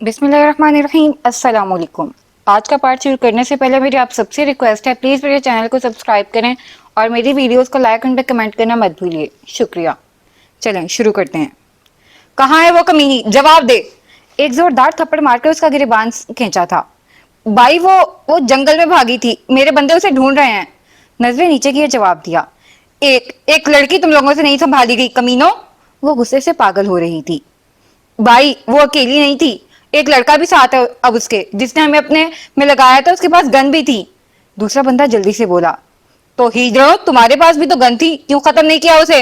بسم اللہ الرحمن الرحیم. السلام علیکم. آج کا پارٹ شروع کرنے سے پہلے میری آپ سب سے ریکویسٹ ہے، پلیز میرے چینل کو سبسکرائب کریں اور میری ویڈیوز کو لائک اینڈ کمنٹ کرنا مت بھولیے. شکریہ. چلیں شروع کرتے ہیں. کہاں ہے وہ کمینی؟ جواب دے. ایک زوردار تھپڑ مار کر اس کا گریبان کھینچا تھا. بھائی وہ جنگل میں بھاگی تھی، میرے بندے اسے ڈھونڈ رہے ہیں. نظریں نیچے کی جواب دیا. ایک لڑکی تم لوگوں سے نہیں سنبھالی گئی کمینوں. وہ غصے سے پاگل ہو رہی تھی. بھائی وہ اکیلی نہیں تھی، ایک لڑکا بھی ساتھ ہے اب اس کے، جس نے ہمیں اپنے میں لگایا تھا، اس کے پاس گن بھی تھی. دوسرا بندہ جلدی سے بولا. تو ہیجڑو تمہارے پاس بھی تو گن تھی، کیوں ختم نہیں کیا اسے؟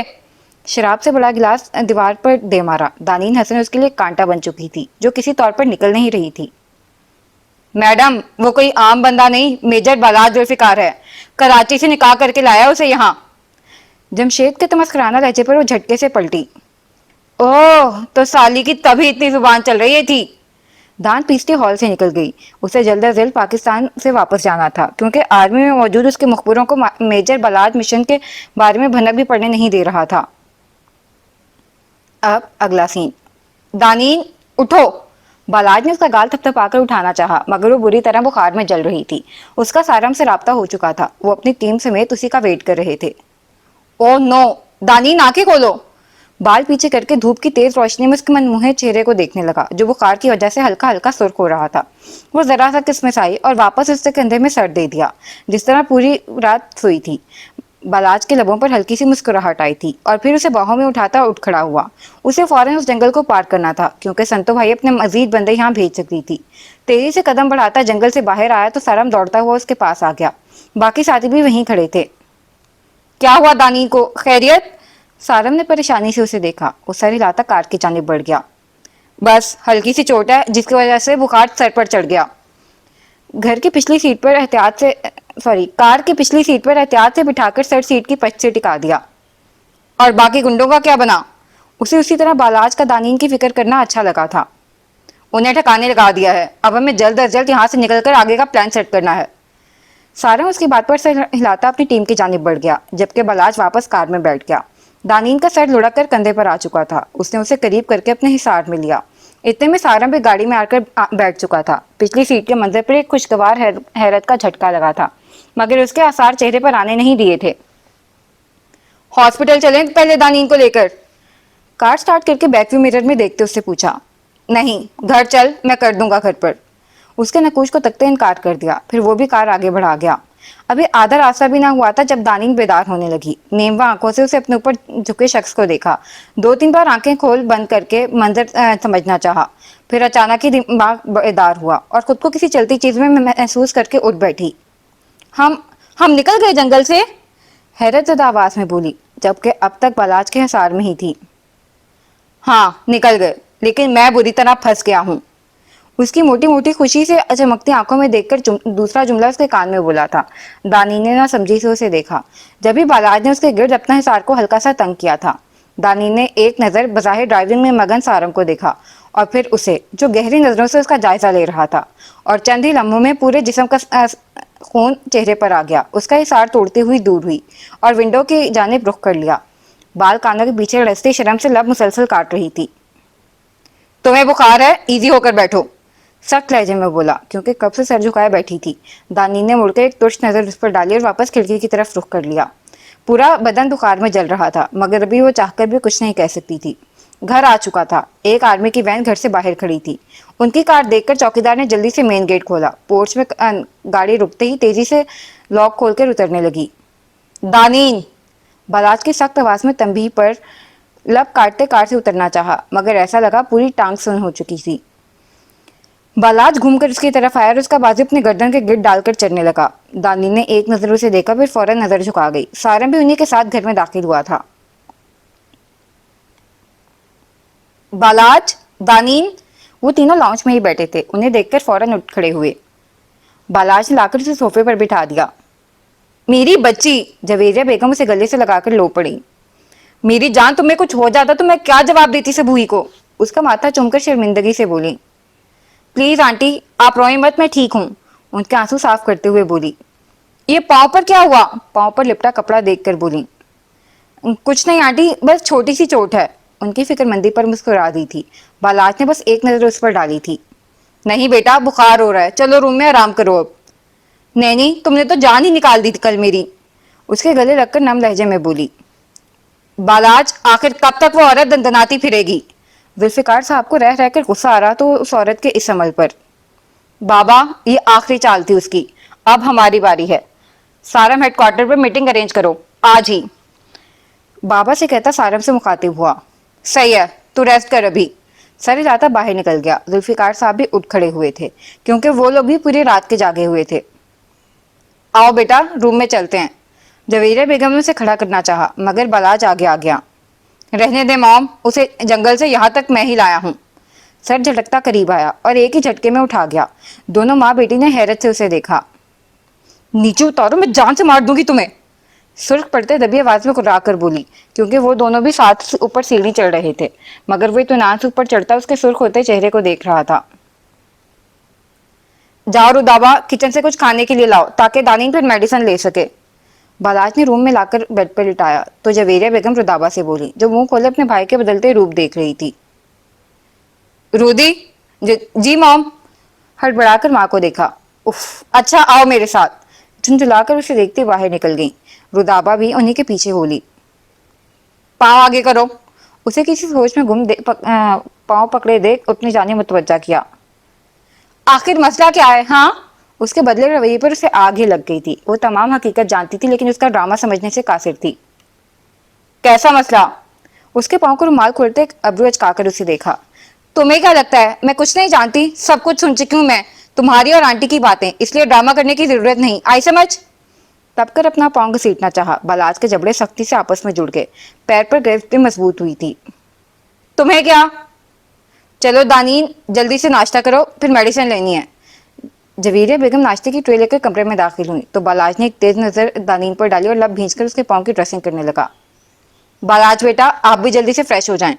شراب سے بڑا گلاس دیوار پر دے مارا. دانین حسن اس کے لیے کانٹا بن چکی تھی جو کسی طور پر نکل نہیں رہی تھی. میڈم وہ کوئی عام بندہ نہیں، میجر بلاد ذوالفقار ہے، کراچی سے نکاح کر کے لایا اسے یہاں. جمشید کے تمسخرانہ لہجے پر وہ جھٹکے سے پلٹی. اوہ تو سالی کی تبھی اتنی زبان چل رہی تھی. دانت پیستی ہال سے نکل گئی. اسے جلد از جلد پاکستان سے واپس جانا تھا، کیونکہ آرمی میں موجود اس کے مخبروں کو میجر بلاد مشن کے بارے میں بھنک بھی پڑھنے نہیں دے رہا تھا. اب اگلا سین. دانین اٹھو. بالاج نے اس کا گال تھپ تھپا کر اٹھانا چاہا، مگر وہ بری طرح بخار میں جل رہی تھی. اس کا سارم سے رابطہ ہو چکا تھا، وہ اپنی ٹیم سمیت اسی کا ویٹ کر رہے تھے. او نو. دانین آنکھیں کھولو. بال پیچھے کر کے دھوپ کی تیز روشنی میں اس کے منموہے چہرے کو دیکھنے لگا، جو بخار کی وجہ سے ہلکا ہلکا سرخ ہو رہا تھا. وہ ذرا سا کسمسائی اور واپس اس کے کندھے میں سر دے دیا، جس طرح پوری رات سوئی تھی. بالاج کے لبوں پر ہلکی سی مسکراہٹ آئی تھی، اور پھر اسے باہوں میں اٹھاتا اٹھ کھڑا ہوا. اسے فوراً اس جنگل کو پار کرنا تھا، کیونکہ سنتو بھائی اپنے مزید بندے یہاں بھیج سکتی تھی. تیزی سے قدم بڑھاتا جنگل سے باہر آیا تو سارم دوڑتا ہوا اس کے پاس آ گیا. باقی ساتھی بھی وہیں کھڑے تھے. کیا ہوا دانی کو؟ خیریت؟ سارم نے پریشانی سے اسے دیکھا. وہ سر ہلاتا کار کی جانب بڑھ گیا. بس ہلکی سی چوٹ ہے، جس کی وجہ سے بخار سر پر چڑھ گیا. کار کی پچھلی سیٹ پر احتیاط سے بٹھا کر سر سیٹ کی پچ سے ٹکا دیا. اور باقی گنڈوں کا کیا بنا؟ اسے اسی طرح بالاج کا دانین کی فکر کرنا اچھا لگا تھا. انہیں ٹھکانے لگا دیا ہے، اب ہمیں جلد از جلد یہاں سے نکل کر آگے کا پلان سیٹ کرنا ہے. سارم اس کی بات پر سر ہلاتا اپنی ٹیم کی جانب بڑھ گیا، جبکہ بالاج واپس کار میں بیٹھ گیا. دانین کا سر لڑک کر کندھے پر آ چکا تھا. اس نے اسے قریب کر کے اپنے حصار میں لیا. اتنے میں سارم بھی گاڑی میں آ کر بیٹھ چکا تھا. پچھلی سیٹ کے منظر پر ایک خوشگوار حیرت کا جھٹکا لگا تھا، مگر اس کے آثار چہرے پر آنے نہیں دیے تھے. ہاسپٹل چلیں پہلے دانین کو لے کر؟ کار سٹارٹ کر کے بیک ویو میرر میں دیکھتے اس سے پوچھا. نہیں گھر چل، میں کر دوں گا گھر پر. اس کے نقوش کو تکتے انکار کر دیا. پھر وہ بھی کار آگے بڑھا گیا. ابھی آدھا راستہ بھی نہ ہوا تھا جب دانین بیدار ہونے لگی. نیموا آنکھوں سے اسے اپنے اوپر جھکے شخص کو دیکھا. 2-3 بار آنکھیں کھول بند کر کے منظر سمجھنا چاہا. پھر اچانک ہی دماغ بیدار ہوا اور خود کو کسی چلتی چیز میں محسوس کر کے اٹھ بیٹھی. ہم نکل گئے جنگل سے؟ حیرت زدہ آواز میں بولی، جبکہ اب تک بالاج کے حصار میں ہی تھی. ہاں نکل گئے، لیکن میں بری طرح پھنس گیا ہوں. اس کی موٹی موٹی خوشی سے چمکتی آنکھوں میں دیکھ کر دوسرا جملہ اس کے کان میں بولا تھا. دانی نے نہ سمجھی سے اسے دیکھا. جبھی بالاج نے اس کے گرد اپنا حصار کو ہلکا سا تنگ کیا تھا. دانی نے ایک نظر بظاہر ڈرائیونگ میں مگن سارم کو دیکھا، اور پھر اسے، جو گہری نظروں سے اس کا جائزہ لے رہا تھا. اور چند ہی لمحوں میں پورے جسم کا خون چہرے پر آ گیا. اس کا حصار توڑتی ہوئی دور ہوئی اور ونڈو کی جانب رخ کر لیا. بال کانوں کے پیچھے رستی شرم سے لب مسلسل کاٹ رہی تھی. تمہیں بخار ہے؟ ایزی ہو کر بیٹھو. سخت لہجے میں بولا، کیونکہ کب سے سر جھکائے بیٹھی تھی. دانی نے مڑ کے ایک ترش نظر اس پر ڈالی اور واپس کھڑکی کی طرف رخ کر لیا. پورا بدن بخار میں جل رہا تھا، مگر ابھی وہ چاہ کر بھی کچھ نہیں کہہ سکتی تھی. گھر آ چکا تھا. ایک آرمی کی وین گھر سے باہر کھڑی تھی. ان کی کار دیکھ کر چوکیدار نے جلدی سے مین گیٹ کھولا. پورچ میں گاڑی رکتے ہی تیزی سے لاک کھول کر اترنے لگی. دانین! بالاج کی سخت آواز میں تنبیہ پر لب کاٹتے کار سے اترنا چاہا، مگر ایسا لگا پوری ٹانگ سن ہو چکی تھی. بالاج گھوم کر اس کی طرف آیا اور اس کا بازو اپنے گردن کے گرد ڈال کر چڑھنے لگا. دانی نے ایک نظر اسے دیکھا، پھر فوراً نظر جھکا گئی. سارم بھی انہی کے ساتھ گھر میں داخل ہوا تھا. بالاج، دانین، وہ تینوں لاؤنج میں ہی بیٹھے تھے. انہیں دیکھ کر فوراً اٹھ کھڑے ہوئے. بالاج نے لا کر اسے صوفے پر بٹھا دیا. میری بچی! جویریہ بیگم اسے گلے سے لگا کر لو پڑی. میری جان، تمہیں کچھ ہو جاتا تو میں کیا جواب دیتی سبوئی کو؟ اس کا ماتھا چوم کر شرمندگی سے بولی. پلیز آنٹی آپ روئیں مت، میں ٹھیک ہوں. ان کے آنسو صاف کرتے ہوئے بولی. یہ پاؤں پر کیا ہوا؟ پاؤں پر لپٹا کپڑا دیکھ کر بولی. کچھ نہیں آنٹی، بس چھوٹی سی چوٹ ہے. ان کی فکر مندی پر مسکرا دی تھی. بالاج نے بس ایک نظر اس پر ڈالی تھی. نہیں بیٹا بخار ہو رہا ہے, چلو روم میں آرام کرو اب. نینی تم نے تو جان ہی نکال دی تھی کل میری, اس کے گلے رکھ کر نم لہجے میں بولی. بالاج آخر کب تک وہ عورت دندناتی پھرے گی؟ ذوالفقار صاحب کو رہ رہ کر غصہ آ رہا تو اس عورت کے اس عمل پر. بابا یہ آخری چال تھی اس کی, اب ہماری باری ہے. سارم ہیڈ کوارٹر پر میٹنگ ارینج کرو آج ہی. بابا سے کہتا سارم سے مخاطب ہوا. صحیح ہے تو ریسٹ کر ابھی. سر ہلاتا باہر نکل گیا. ذوالفقار صاحب بھی اٹھ کھڑے ہوئے تھے کیونکہ وہ لوگ بھی پوری رات کے جاگے ہوئے تھے. آؤ بیٹا روم میں چلتے ہیں. جویریہ بیگم نے اسے کھڑا کرنا چاہا مگر بالاج آگے آ گیا. رہنے دے موم, اسے جنگل سے یہاں تک میں ہی لایا ہوں. سر جھٹکتا قریب آیا اور ایک ہی جھٹکے میں اٹھا گیا. دونوں ماں بیٹی نے حیرت سے اسے دیکھا. نیچے اتارو میں جان سے مار دوں گی تمہیں, سرخ پڑتے دبی آواز میں کرا کر بولی, کیونکہ وہ دونوں بھی ساتھ اوپر سیڑھی چڑھ رہے تھے مگر وہ اطمینان سے اوپر چڑھتا اس کے سرخ ہوتے چہرے کو دیکھ رہا تھا. جاؤ رودابا کچن سے کچھ کھانے کے لیے لاؤ تاکہ دانین پھر میڈیسن لے سکے. بالاج نے روم میں لا کر بیڈ پر لٹایا تو جویریہ بیگم رودابا سے بولی جو منہ کھولے اپنے بھائی کے بدلتے روپ دیکھ رہی تھی. رودی. جی موم. ہڑبڑا کر ماں کو دیکھا. اف اچھا آؤ میرے ساتھ. جھنجھلا کر اسے دیکھتے باہر نکل گئی. رودابا بھی انہی کے پیچھے بولی. پاؤں آگے کرو. اسے کسی سوچ میں گم پاؤں پکڑے دیکھ اپنی جانب متوجہ کیا. آخر مسئلہ کیا ہے ہاں؟ اس کے بدلے رویے پر اسے آگ ہی لگ گئی تھی. وہ تمام حقیقت جانتی تھی لیکن اس کا ڈرامہ سمجھنے سے قاصر تھی. کیسا مسئلہ؟ اس کے پاؤں کو رومال کھولتے ابرو اچکا کر اسے دیکھا. تمہیں کیا لگتا ہے میں کچھ نہیں جانتی؟ سب کچھ سن چکی ہوں میں تمہاری اور آنٹی کی باتیں, اس لیے ڈرامہ کرنے کی ضرورت نہیں آئی سمجھ. تب کر اپنا پاؤں گھسیٹنا چاہا. بالاج کے جبڑے سختی سے آپس میں جڑ گئے. پیر پر گرفت مضبوط ہوئی تھی. تمہیں کیا؟ چلو دانین جلدی سے ناشتہ کرو پھر میڈیسن لینی ہے. جویریہ بیگم ناشتے کی ٹرے لے کر کمرے میں داخل ہوئی تو بالاج نے ایک تیز نظر دانین پر ڈالی اور لب بھینچ کر اس کے پاؤں کی ڈریسنگ کرنے لگا. بالاج بیٹا آپ بھی جلدی سے فریش ہو جائیں.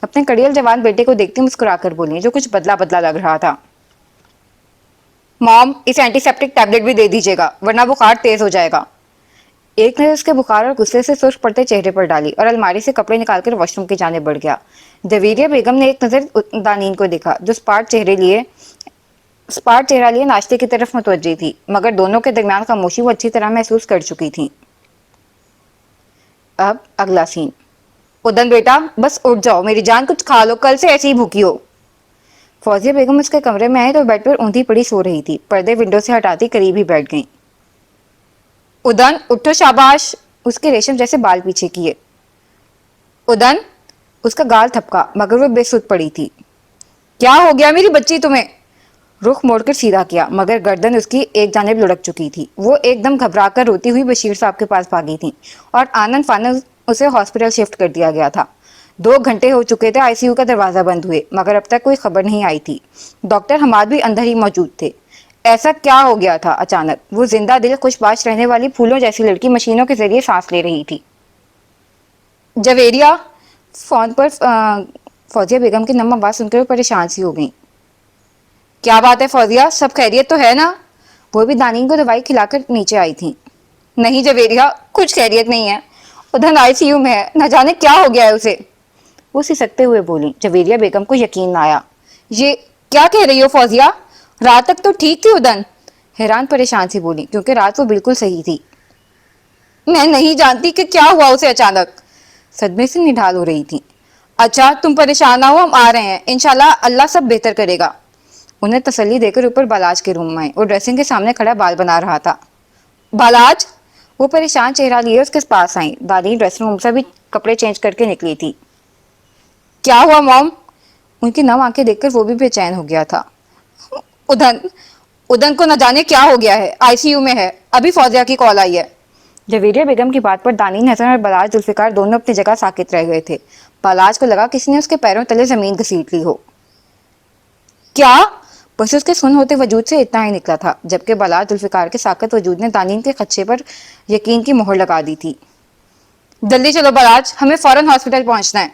اپنے کڑیل جوان بیٹے کو دیکھتے مسکرا کر بولی جو کچھ بدلا بدلا لگ رہا تھا. موم اس اینٹی سیپٹک ٹیبلٹ بھی دے دیجیے گا ورنہ بخار تیز ہو جائے گا. ایک نظر اس کے بخار اور غصے سے سرخ پڑتے چہرے پر ڈالی اور الماری سے کپڑے نکال کر واش روم کی جانب بڑھ گیا. جویریہ بیگم نے ایک نظر دانین کو دیکھا جو اسپاٹ چہرہ لیے ناشتے کی طرف متوجہ تھی مگر دونوں کے درمیان خاموشی وہ اچھی طرح محسوس کر چکی تھی. اب اگلا سین. ادن بیٹا بس اٹھ جاؤ میری جان, کچھ کھا لو, کل سے ایسی ہی بھوکی ہو. فوزیہ بیگم اس کے کمرے میں آئی تو بیڈ پر اوندھی پڑی سو رہی تھی. پردے ونڈو سے ہٹاتی قریب ہی بیٹھ گئیں. ادن اٹھو شاباش. اس کے ریشم جیسے بال پیچھے کیے. ادن. اس کا گال تھپکا مگر وہ بے سود پڑی تھی. کیا ہو گیا میری بچی تمہیں؟ رخ موڑ کر سیدھا کیا مگر گردن اس کی ایک جانب لڑک چکی تھی. وہ ایک دم گھبرا کر روتی ہوئی بشیر صاحب کے پاس بھاگی تھی اور آنند فانند اسے ہاسپٹل شفٹ کر دیا گیا تھا. 2 گھنٹے ہو چکے تھے آئی سی یو کا دروازہ بند ہوئے مگر اب تک کوئی خبر نہیں آئی تھی. ڈاکٹر حماد بھی اندر ہی موجود تھے. ایسا کیا ہو گیا تھا اچانک؟ وہ زندہ دل خوش باش رہنے والی پھولوں جیسی لڑکی مشینوں کے ذریعے سانس لے رہی تھی. جویریہ. فون پر فوزیہ بیگم کی نم آواز سن کر پریشان سی ہو گئی. کیا بات ہے فوزیہ, سب خیریت تو ہے نا؟ وہ بھی دانین کو دوائی کھلا کر نیچے آئی تھی. نہیں جویریہ کچھ خیریت نہیں ہے, ادھر آئی سی یو میں ہے, نہ جانے کیا ہو گیا ہے اسے. وہ سسکتے ہوئے بولی. جویریہ بیگم کو یقین نہ آیا. یہ کیا کہہ رہی ہو فوزیہ؟ رات تک تو ٹھیک تھی ادن. حیران پریشان سی بولی کیونکہ رات وہ بالکل صحیح تھی. میں نہیں جانتی کہ کیا ہوا اسے اچانک. صدمے سے نڈھال ہو رہی تھی. اچھا تم پریشان نہ ہو, ہم آ رہے ہیں, انشاءاللہ اللہ سب بہتر کرے گا. انہیں تسلی دے کر اوپر بالاج کے روم میں آئے. وہ ڈریسنگ کے سامنے کھڑا بال بنا رہا تھا. بالاج. وہ پریشان چہرہ لیے اس کے پاس آئیں. دانین ڈریسنگ روم سے بھی کپڑے چینج کر کے نکلی تھی. کیا ہوا موم؟ ان کی نم آنکھیں دیکھ کر وہ بھی بے چین ہو گیا تھا. ادن کو نہ جانے کیا ہو گیا ہے, آئی سی یو میں ہے, ابھی فوزیہ کی کال آئی ہے. جویریہ بیگم کی بات پر دانین حسن اور بالاج ذوالفقار دونوں اپنی جگہ ساکت رہ گئے تھے. بالاج کو لگا کسی نے اس کے پیروں تلے زمین گھسیٹ لی ہو. کیا؟ بس اس کے سن ہوتے وجود سے اتنا ہی نکلا تھا جبکہ بالاج ذوالفقار کے ساکت وجود نے دانین کے خدشے پر یقین کی مہر لگا دی تھی. جلدی چلو بالاج, ہمیں فوراً ہاسپٹل پہنچنا ہے.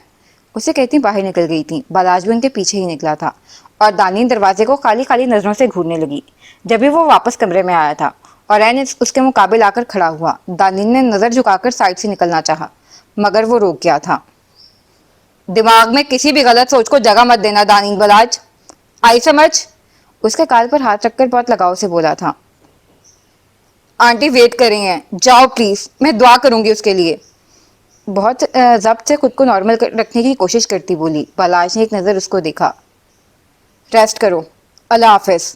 اسے کہتی باہر نکل گئی تھی. بالاج بھی ان کے پیچھے ہی نکلا تھا اور دانین دروازے کو خالی خالی نظروں سے گھورنے لگی. جبھی وہ واپس کمرے میں آیا تھا اور عین اس کے مقابل آ کر کھڑا ہوا. دانین نے نظر جھکا کر سائڈ سے نکلنا چاہا مگر وہ روک گیا تھا. دماغ میں کسی بھی غلط سوچ کو جگہ مت دینا دانین بالاج, آئی سمجھ؟ اس کے گال پر ہاتھ رکھ کر بہت لگاؤ سے بولا تھا. آنٹی ویٹ کر رہی ہیں, جاؤ پلیز, میں دعا کروں گی اس کے لیے. بہت ضبط سے خود کو نارمل رکھنے کی کوشش کرتی بولی. بالاج نے ایک نظر اس کو دیکھا. ریسٹ کرو, اللہ حافظ.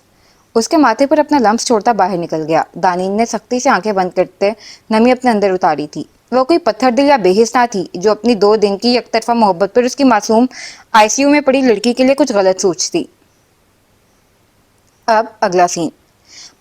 اس کے ماتھے پر اپنا لمس چھوڑتا باہر نکل گیا. دانین نے سختی سے آنکھیں بند کرتے نمی اپنے اندر اتاری تھی. وہ کوئی پتھر دل یا بے حس نہ تھی جو اپنی 2 دن کی یک طرفہ محبت پر اس کی معصوم آئی سی یو میں پڑی لڑکی کے لیے کچھ غلط سوچتی. اب اگلا سین.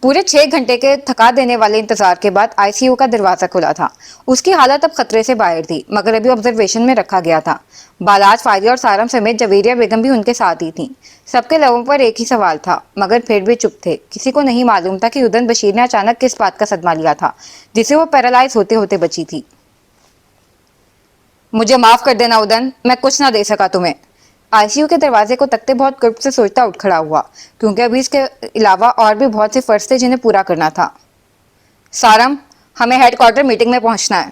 پورے 6 گھنٹے کے تھکا دینے والے انتظار کے بعد آئی سی یو کا دروازہ کھلا تھا. اس کی حالت اب خطرے سے باہر تھی مگر ابھی آبزرویشن میں رکھا گیا تھا. بالاج, فائریہ اور سارم سمیت جویریہ بیگم بھی ان کے ساتھ ہی تھیں. سب کے لبوں پر ایک ہی سوال تھا مگر پھر بھی چپ تھے. کسی کو نہیں معلوم تھا کہ ادن بشیر نے اچانک کس بات کا صدمہ لیا تھا جسے وہ پیرالائز ہوتے ہوتے بچی تھی. مجھے معاف کر دینا ادن, میں کچھ نہ دے سکا تمہیں. آئی سی یو کے دروازے کو تکتے بہت قرب سے سوچتا اٹھ کھڑا ہوا کیونکہ ابھی اس کے علاوہ اور بھی بہت سے فرض تھے جنہیں پورا کرنا تھا. سارم, ہمیں ہیڈ کوارٹر میٹنگ میں پہنچنا ہے.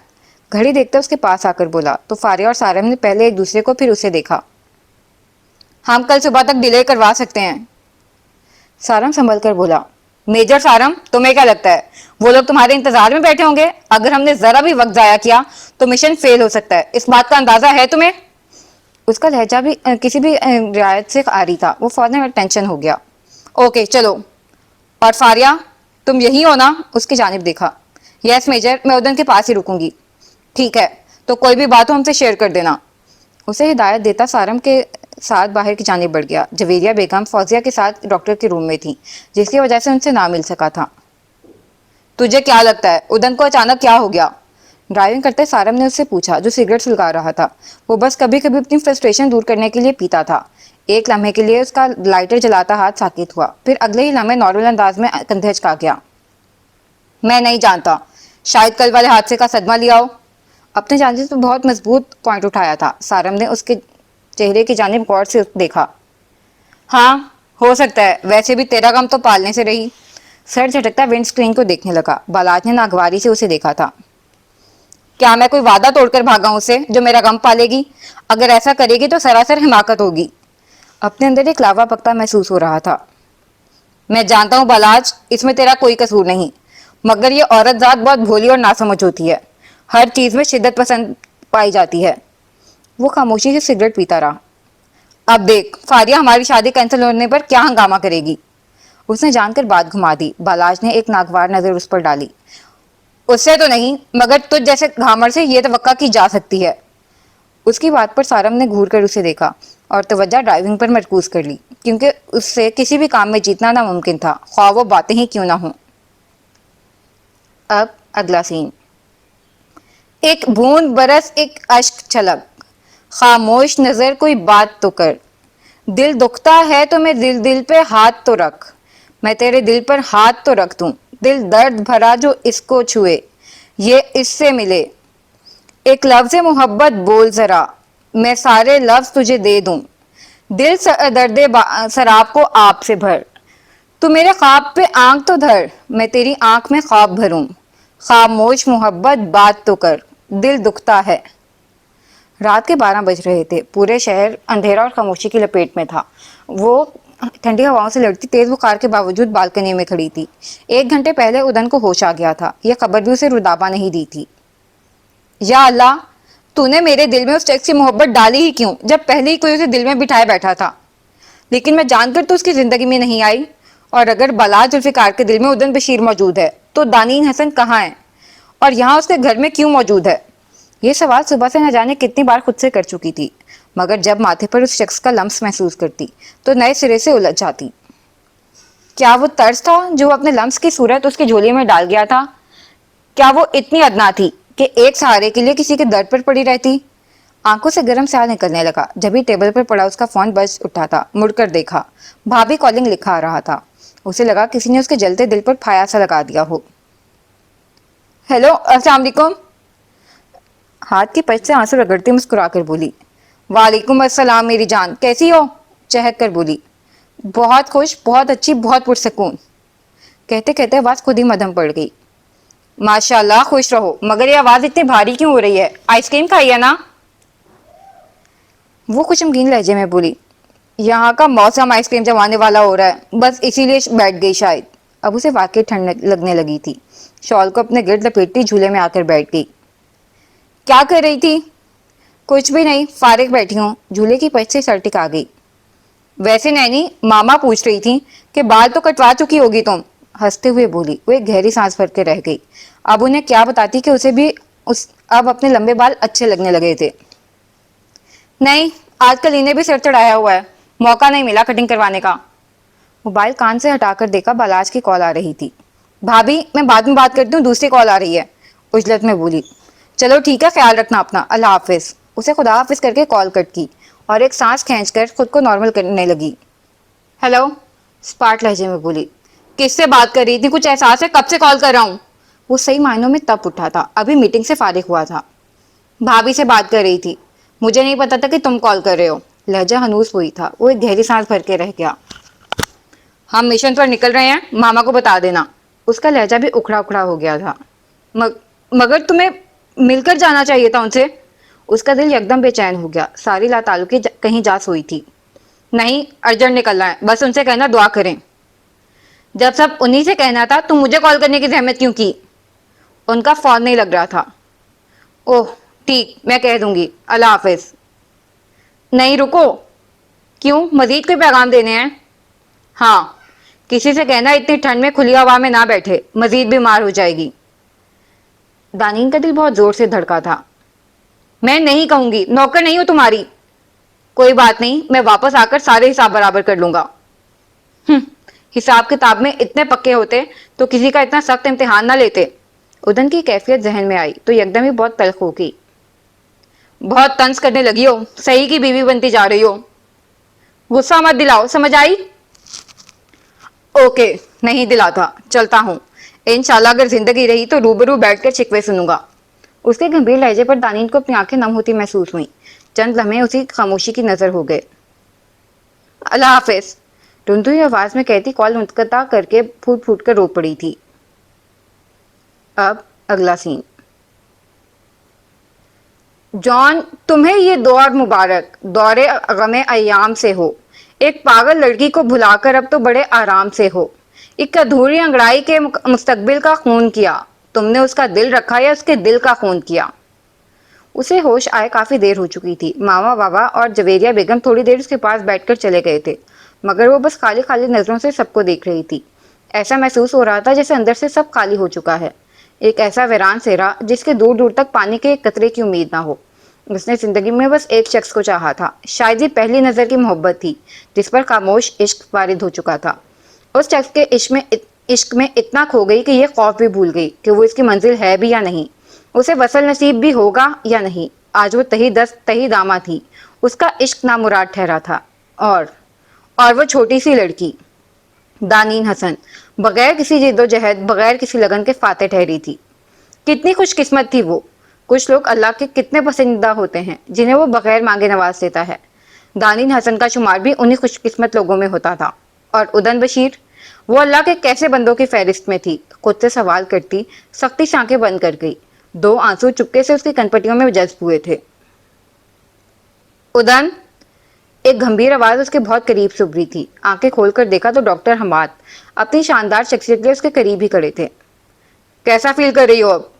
گھڑی دیکھتے اس کے پاس آ کر بولا تو فاریہ اور سارم نے پہلے ایک دوسرے کو پھر اسے دیکھا. ہم کل صبح تک ڈیلے کروا سکتے ہیں. سارم سنبھل کر بولا. میجر سارم, تمہیں کیا لگتا ہے وہ لوگ تمہارے انتظار میں بیٹھے ہوں گے؟ اگر ہم نے ذرا بھی وقت ضائع کیا تو مشن فیل ہو سکتا ہے, اس بات کا اندازہ ہے تمہیں؟ اس کا لہجہ بھی کسی بھی رعایت سے آ رہی تھا. وہ فوراً ٹینشن ہو گیا. اوکے چلو. اور فاریہ, تم یہی ہو نا؟ اس کی جانب دیکھا. یس میجر, میں ادن کے پاس ہی رکوں گی. ٹھیک ہے, تو کوئی بھی بات ہو ہم سے شیئر کر دینا. اسے ہدایت دیتا سارم کے ساتھ باہر کی جانب بڑھ گیا. جویریہ بیگم فوزیہ کے ساتھ ڈاکٹر کے روم میں تھی جس کی وجہ سے ان سے نہ مل سکا تھا. تجھے کیا لگتا ہے ادن کو اچانک کیا ہو گیا؟ ڈرائیونگ کرتے سارم نے اس سے پوچھا جو سگریٹ سلگا رہا تھا. وہ بس کبھی کبھی اپنی فرسٹریشن دور کرنے کے لیے پیتا تھا. ایک لمحے کے لیے اس کا لائٹر جلاتا ہاتھ ساکت ہوا, پھر اگلے ہی لمحے نارمل انداز میں کندھے اچکا گیا. میں نہیں جانتا, شاید کل والے حادثے کا صدمہ لیا ہو. اپنے جانب سے بہت مضبوط پوائنٹ اٹھایا تھا. سارم نے اس کے چہرے کی جانب غور سے دیکھا. ہاں ہو سکتا ہے, ویسے بھی تیرا غم تو پالنے سے رہی. سر جھٹکتا ونڈ سکرین کو دیکھنے لگا. بالاج نے ناگواری سے اسے دیکھا تھا. کیا میں کوئی وعدہ توڑ کر بھاگا ہوں اسے جو میرا غم پالے گی؟ اگر ایسا کرے گی تو سراسر حماقت ہوگی. اپنے اندر ایک لاوا پکتا محسوس ہو رہا تھا. میں جانتا ہوں بالاج, اس میں تیرا کوئی قصور نہیں, مگر یہ عورت ذات بہت بھولی اور ناسمجھ ہوتی ہے. ہر چیز میں شدت پسند پائی جاتی ہے. وہ خاموشی سے سگریٹ پیتا رہا. اب دیکھ فاریہ ہماری شادی کینسل ہونے پر کیا ہنگامہ کرے گی. اس نے جان کر بات گھما دی. بالاج نے ایک ناگوار نظر اس پر ڈالی. اس سے تو نہیں, مگر تجھ جیسے گھامر سے یہ توقع کی جا سکتی ہے. اس کی بات پر سارم نے گھور کر اسے دیکھا اور توجہ ڈرائیونگ پر مرکوز کر لی کیونکہ اس سے کسی بھی کام میں جیتنا ناممکن تھا, خواہ وہ باتیں ہی کیوں نہ ہوں. اب اگلا سین. ایک بوند برس, ایک اشک چھلک, خاموش نظر کوئی بات تو کر. دل دکھتا ہے تو میں دل پہ ہاتھ تو رکھ. میں تیرے دل پر ہاتھ تو رکھ دوں. دل درد بھرا جو اس کو چھوئے, یہ اس سے ملے. ایک لفظ محبت بول ذرا, میں سارے لفظ تجھے دے دوں. دل درد سراب کو آپ سے بھر. تو میرے خواب پہ آنکھ تو دھر, میں تیری آنکھ میں خواب بھروں. خاموش محبت بات تو کر, دل دکھتا ہے. رات کے 12 بج رہے تھے. پورے شہر اندھیرا اور خاموشی کی لپیٹ میں تھا. وہ ٹھنڈی ہواؤں سے لڑتی تیز بخار کے باوجود بالکنی میں کھڑی تھی. 1 گھنٹے پہلے ادن کو ہوش آ گیا تھا. یہ خبر بھی اسے ردابا نہیں دی تھی. یا اللہ, تو نے میرے دل میں اس شخص کی محبت ڈالی ہی کیوں جب پہلے ہی کوئی اسے دل میں بٹھائے بیٹھا تھا. لیکن میں جان کر تو اس کی زندگی میں نہیں آئی. اور اگر بالاج ذوالفقار کے دل میں ادن بشیر موجود ہے تو دانین حسن کہاں ہے اور یہاں اس کے گھر میں کیوں موجود ہے؟ یہ سوال صبح سے نہ جانے کتنی بار خود سے کر چکی تھی, مگر جب ماتھے پر اس شخص کا لمس محسوس کرتی تو نئے سرے سے الجھ جاتی. کیا وہ طرز تھا جو اپنے لمس کی صورت اس کی جھولی میں ڈال گیا تھا؟ کیا وہ اتنی ادنا تھی کہ ایک سہارے کے لیے کسی کے درد پر پڑی رہتی؟ آنکھوں سے گرم سیاہ نکلنے لگا جبھی ٹیبل پر پڑا اس کا فون بج اٹھا تھا. مڑ کر دیکھا, بھابھی کالنگ لکھا آ رہا تھا. اسے لگا کسی نے اس کے جلتے دل پر پھایا سا لگا دیا ہو. ہیلو, السلام علیکم. ہاتھ کی پچ سے آنسو رگڑتی مسکرا کر بولی. وعلیکم السلام میری جان, کیسی ہو؟ چہک کر بولی. بہت خوش, بہت اچھی, بہت پرسکون. کہتے کہتے آواز خود ہی مدھم پڑ گئی. ماشاء اللہ, خوش رہو, مگر یہ آواز اتنی بھاری کیوں ہو رہی ہے؟ آئس کریم کھائی ہے نا؟ وہ کچھ غمگین لہجے میں بولی. यहाँ का मौसम आइसक्रीम जमाने वाला हो रहा है, बस इसीलिए बैठ गई शायद। अब उसे वाकई ठंड लगने लगी थी। शॉल को अपने गिर्द लपेटती झूले में आकर बैठ गई। क्या कर रही थी? कुछ भी नहीं, फारिग बैठी हूँ। झूले की पच से सर टिका गई। वैसे नैनी, मामा पूछ रही थी कि बाल तो कटवा चुकी होगी तुम। हंसते हुए बोली। वो एक गहरी सांस भर के रह गई। अब उन्हें क्या बताती कि उसे भी अब अपने लंबे बाल अच्छे लगने लगे थे। नहीं, आजकल इन्हें भी सिर चढ़ाया हुआ है, मौका नहीं मिला कटिंग करवाने का। मोबाइल कान से हटाकर देखा, बालाज की कॉल आ रही थी। भाभी, मैं बाद में बात करती हूँ, दूसरी कॉल आ रही है, उजलत में बोली। चलो ठीक है, ख्याल रखना अपना, अल्लाह हाफिज। उसे खुदा हाफिज करके कॉल कट की और एक सांस खींचकर खुद को नॉर्मल करने लगी। हेलो, स्पार्ट लहजे में बोली। किससे बात कर रही थी? कुछ एहसास है? कब से कॉल कर रहा हूँ? वो सही मायनों में तब उठा था, अभी मीटिंग से फारिग हुआ था। भाभी से बात कर रही थी, मुझे नहीं पता था कि तुम कॉल कर रहे हो। लहजा हनूस हुई था। वो एक गहरी सांस भर के रह गया। हम मिशन पर निकल रहे हैं, मामा को बता देना। उसका लहजा भी उखड़ा उखड़ा हो गया था। मगर तुम्हें मिलकर जाना चाहिए था उनसे। उसका दिल एकदम बेचैन हो गया। सारी लाताल्लुकी कहीं जा सोई थी। नहीं, अर्जेंट निकलना है, बस उनसे कहना दुआ करें। जब सब उन्हीं से कहना था तो मुझे कॉल करने की जहमत क्यों की? उनका फोन नहीं लग रहा था। ओह ठीक, मैं कह दूंगी, अल्लाह हाफिज। नहीं रुको। क्यों, मजीद कोई पैगाम देने हैं? हाँ, किसी से कहना इतनी ठंड में खुली हवा में ना बैठे, मजीद बीमार हो जाएगी। दानीन का दिल बहुत जोर से धड़का था। मैं नहीं कहूंगी, नौकर नहीं हूं तुम्हारी। कोई बात नहीं, मैं वापस आकर सारे हिसाब बराबर कर लूंगा। हिसाब किताब में इतने पक्के होते तो किसी का इतना सख्त इम्तिहान ना लेते। उदन की कैफियत जहन में आई तो एकदम ही बहुत तल्ख हो गई। बहुत तंज करने लगी हो, सही की बीवी बनती जा रही हो। गुस्सा मत दिलाओ, समझ आई? ओके, नहीं दिलाता, चलता हूँ। इंशाल्लाह अगर जिंदगी रही तो रूबरू बैठकर शिकवे सुनूंगा। उसके गंभीर लहजे पर दानीन को अपनी आंखें नम होती महसूस हुई। चंद लम्हे उसी खामोशी की नजर हो गए। अल्लाह हाफिज, टुनटुनी आवाज में कहती कॉल मुनक़ता करके फूट फूट कर रो पड़ी थी। अब अगला सीन। जॉन, तुम्हें ये दौर मुबारक, दौरे गमे अयाम से हो। एक पागल लड़की को भुलाकर अब तो बड़े आराम से हो। एक अधूरी अंगड़ाई के मुस्तकबिल का खून किया। तुमने उसका दिल रखा या उसके दिल का खून किया? उसे होश आए काफी देर हो चुकी थी। मामा बाबा और जवेरिया बेगम थोड़ी देर उसके पास बैठकर चले गए थे, मगर वो बस खाली खाली नजरों से सबको देख रही थी। ऐसा महसूस हो रहा था जैसे अंदर से सब खाली हो चुका है। एक ऐसा वीरान सेरा जिसके दूर दूर तक पानी के एक कतरे की उम्मीद ना हो। उसने जिंदगी में बस एक शख्स को चाहा था। शायद ये पहली नजर की मोहब्बत थी जिस पर खामोश इश्क वारिद हो चुका था। उस शख्स के इश्क में इतना खो गई कि ये खौफ भी भूल गई कि वो इसकी मंजिल है भी या नहीं, उसे वसल नसीब भी होगा या नहीं। आज वो तही दस्त तही दामा थी। उसका इश्क नामुराद ठहरा था। और वो छोटी सी लड़की दानीन हसन बगैर किसी जिद्दोजहद, बगैर किसी लगन के फाते ठहरी थी। कितनी खुशकिस्मत थी वो। कुछ लोग अल्लाह के कितने पसंदीदा होते हैं जिन्हें वो बगैर मांगे नवाज देता है। दानीन हसन का शुमार भी उन्हीं खुशकिस्मत लोगों में होता था। और उदन बशीर, वो अल्लाह के कैसे बंदों की फहरिस्त में थी। खुद से सवाल करती सख्ती से आंखें बंद कर गई। दो आंसू चुपके से उसकी कनपटियों में जज्ब हुए थे। उदन, एक गंभीर आवाज उसके बहुत करीब से उभरी थी। आंखें खोलकर देखा तो डॉक्टर हमाद अपनी शानदार शख्सियत के लिए उसके करीब ही खड़े थे। कैसा फील कर रही हो अब?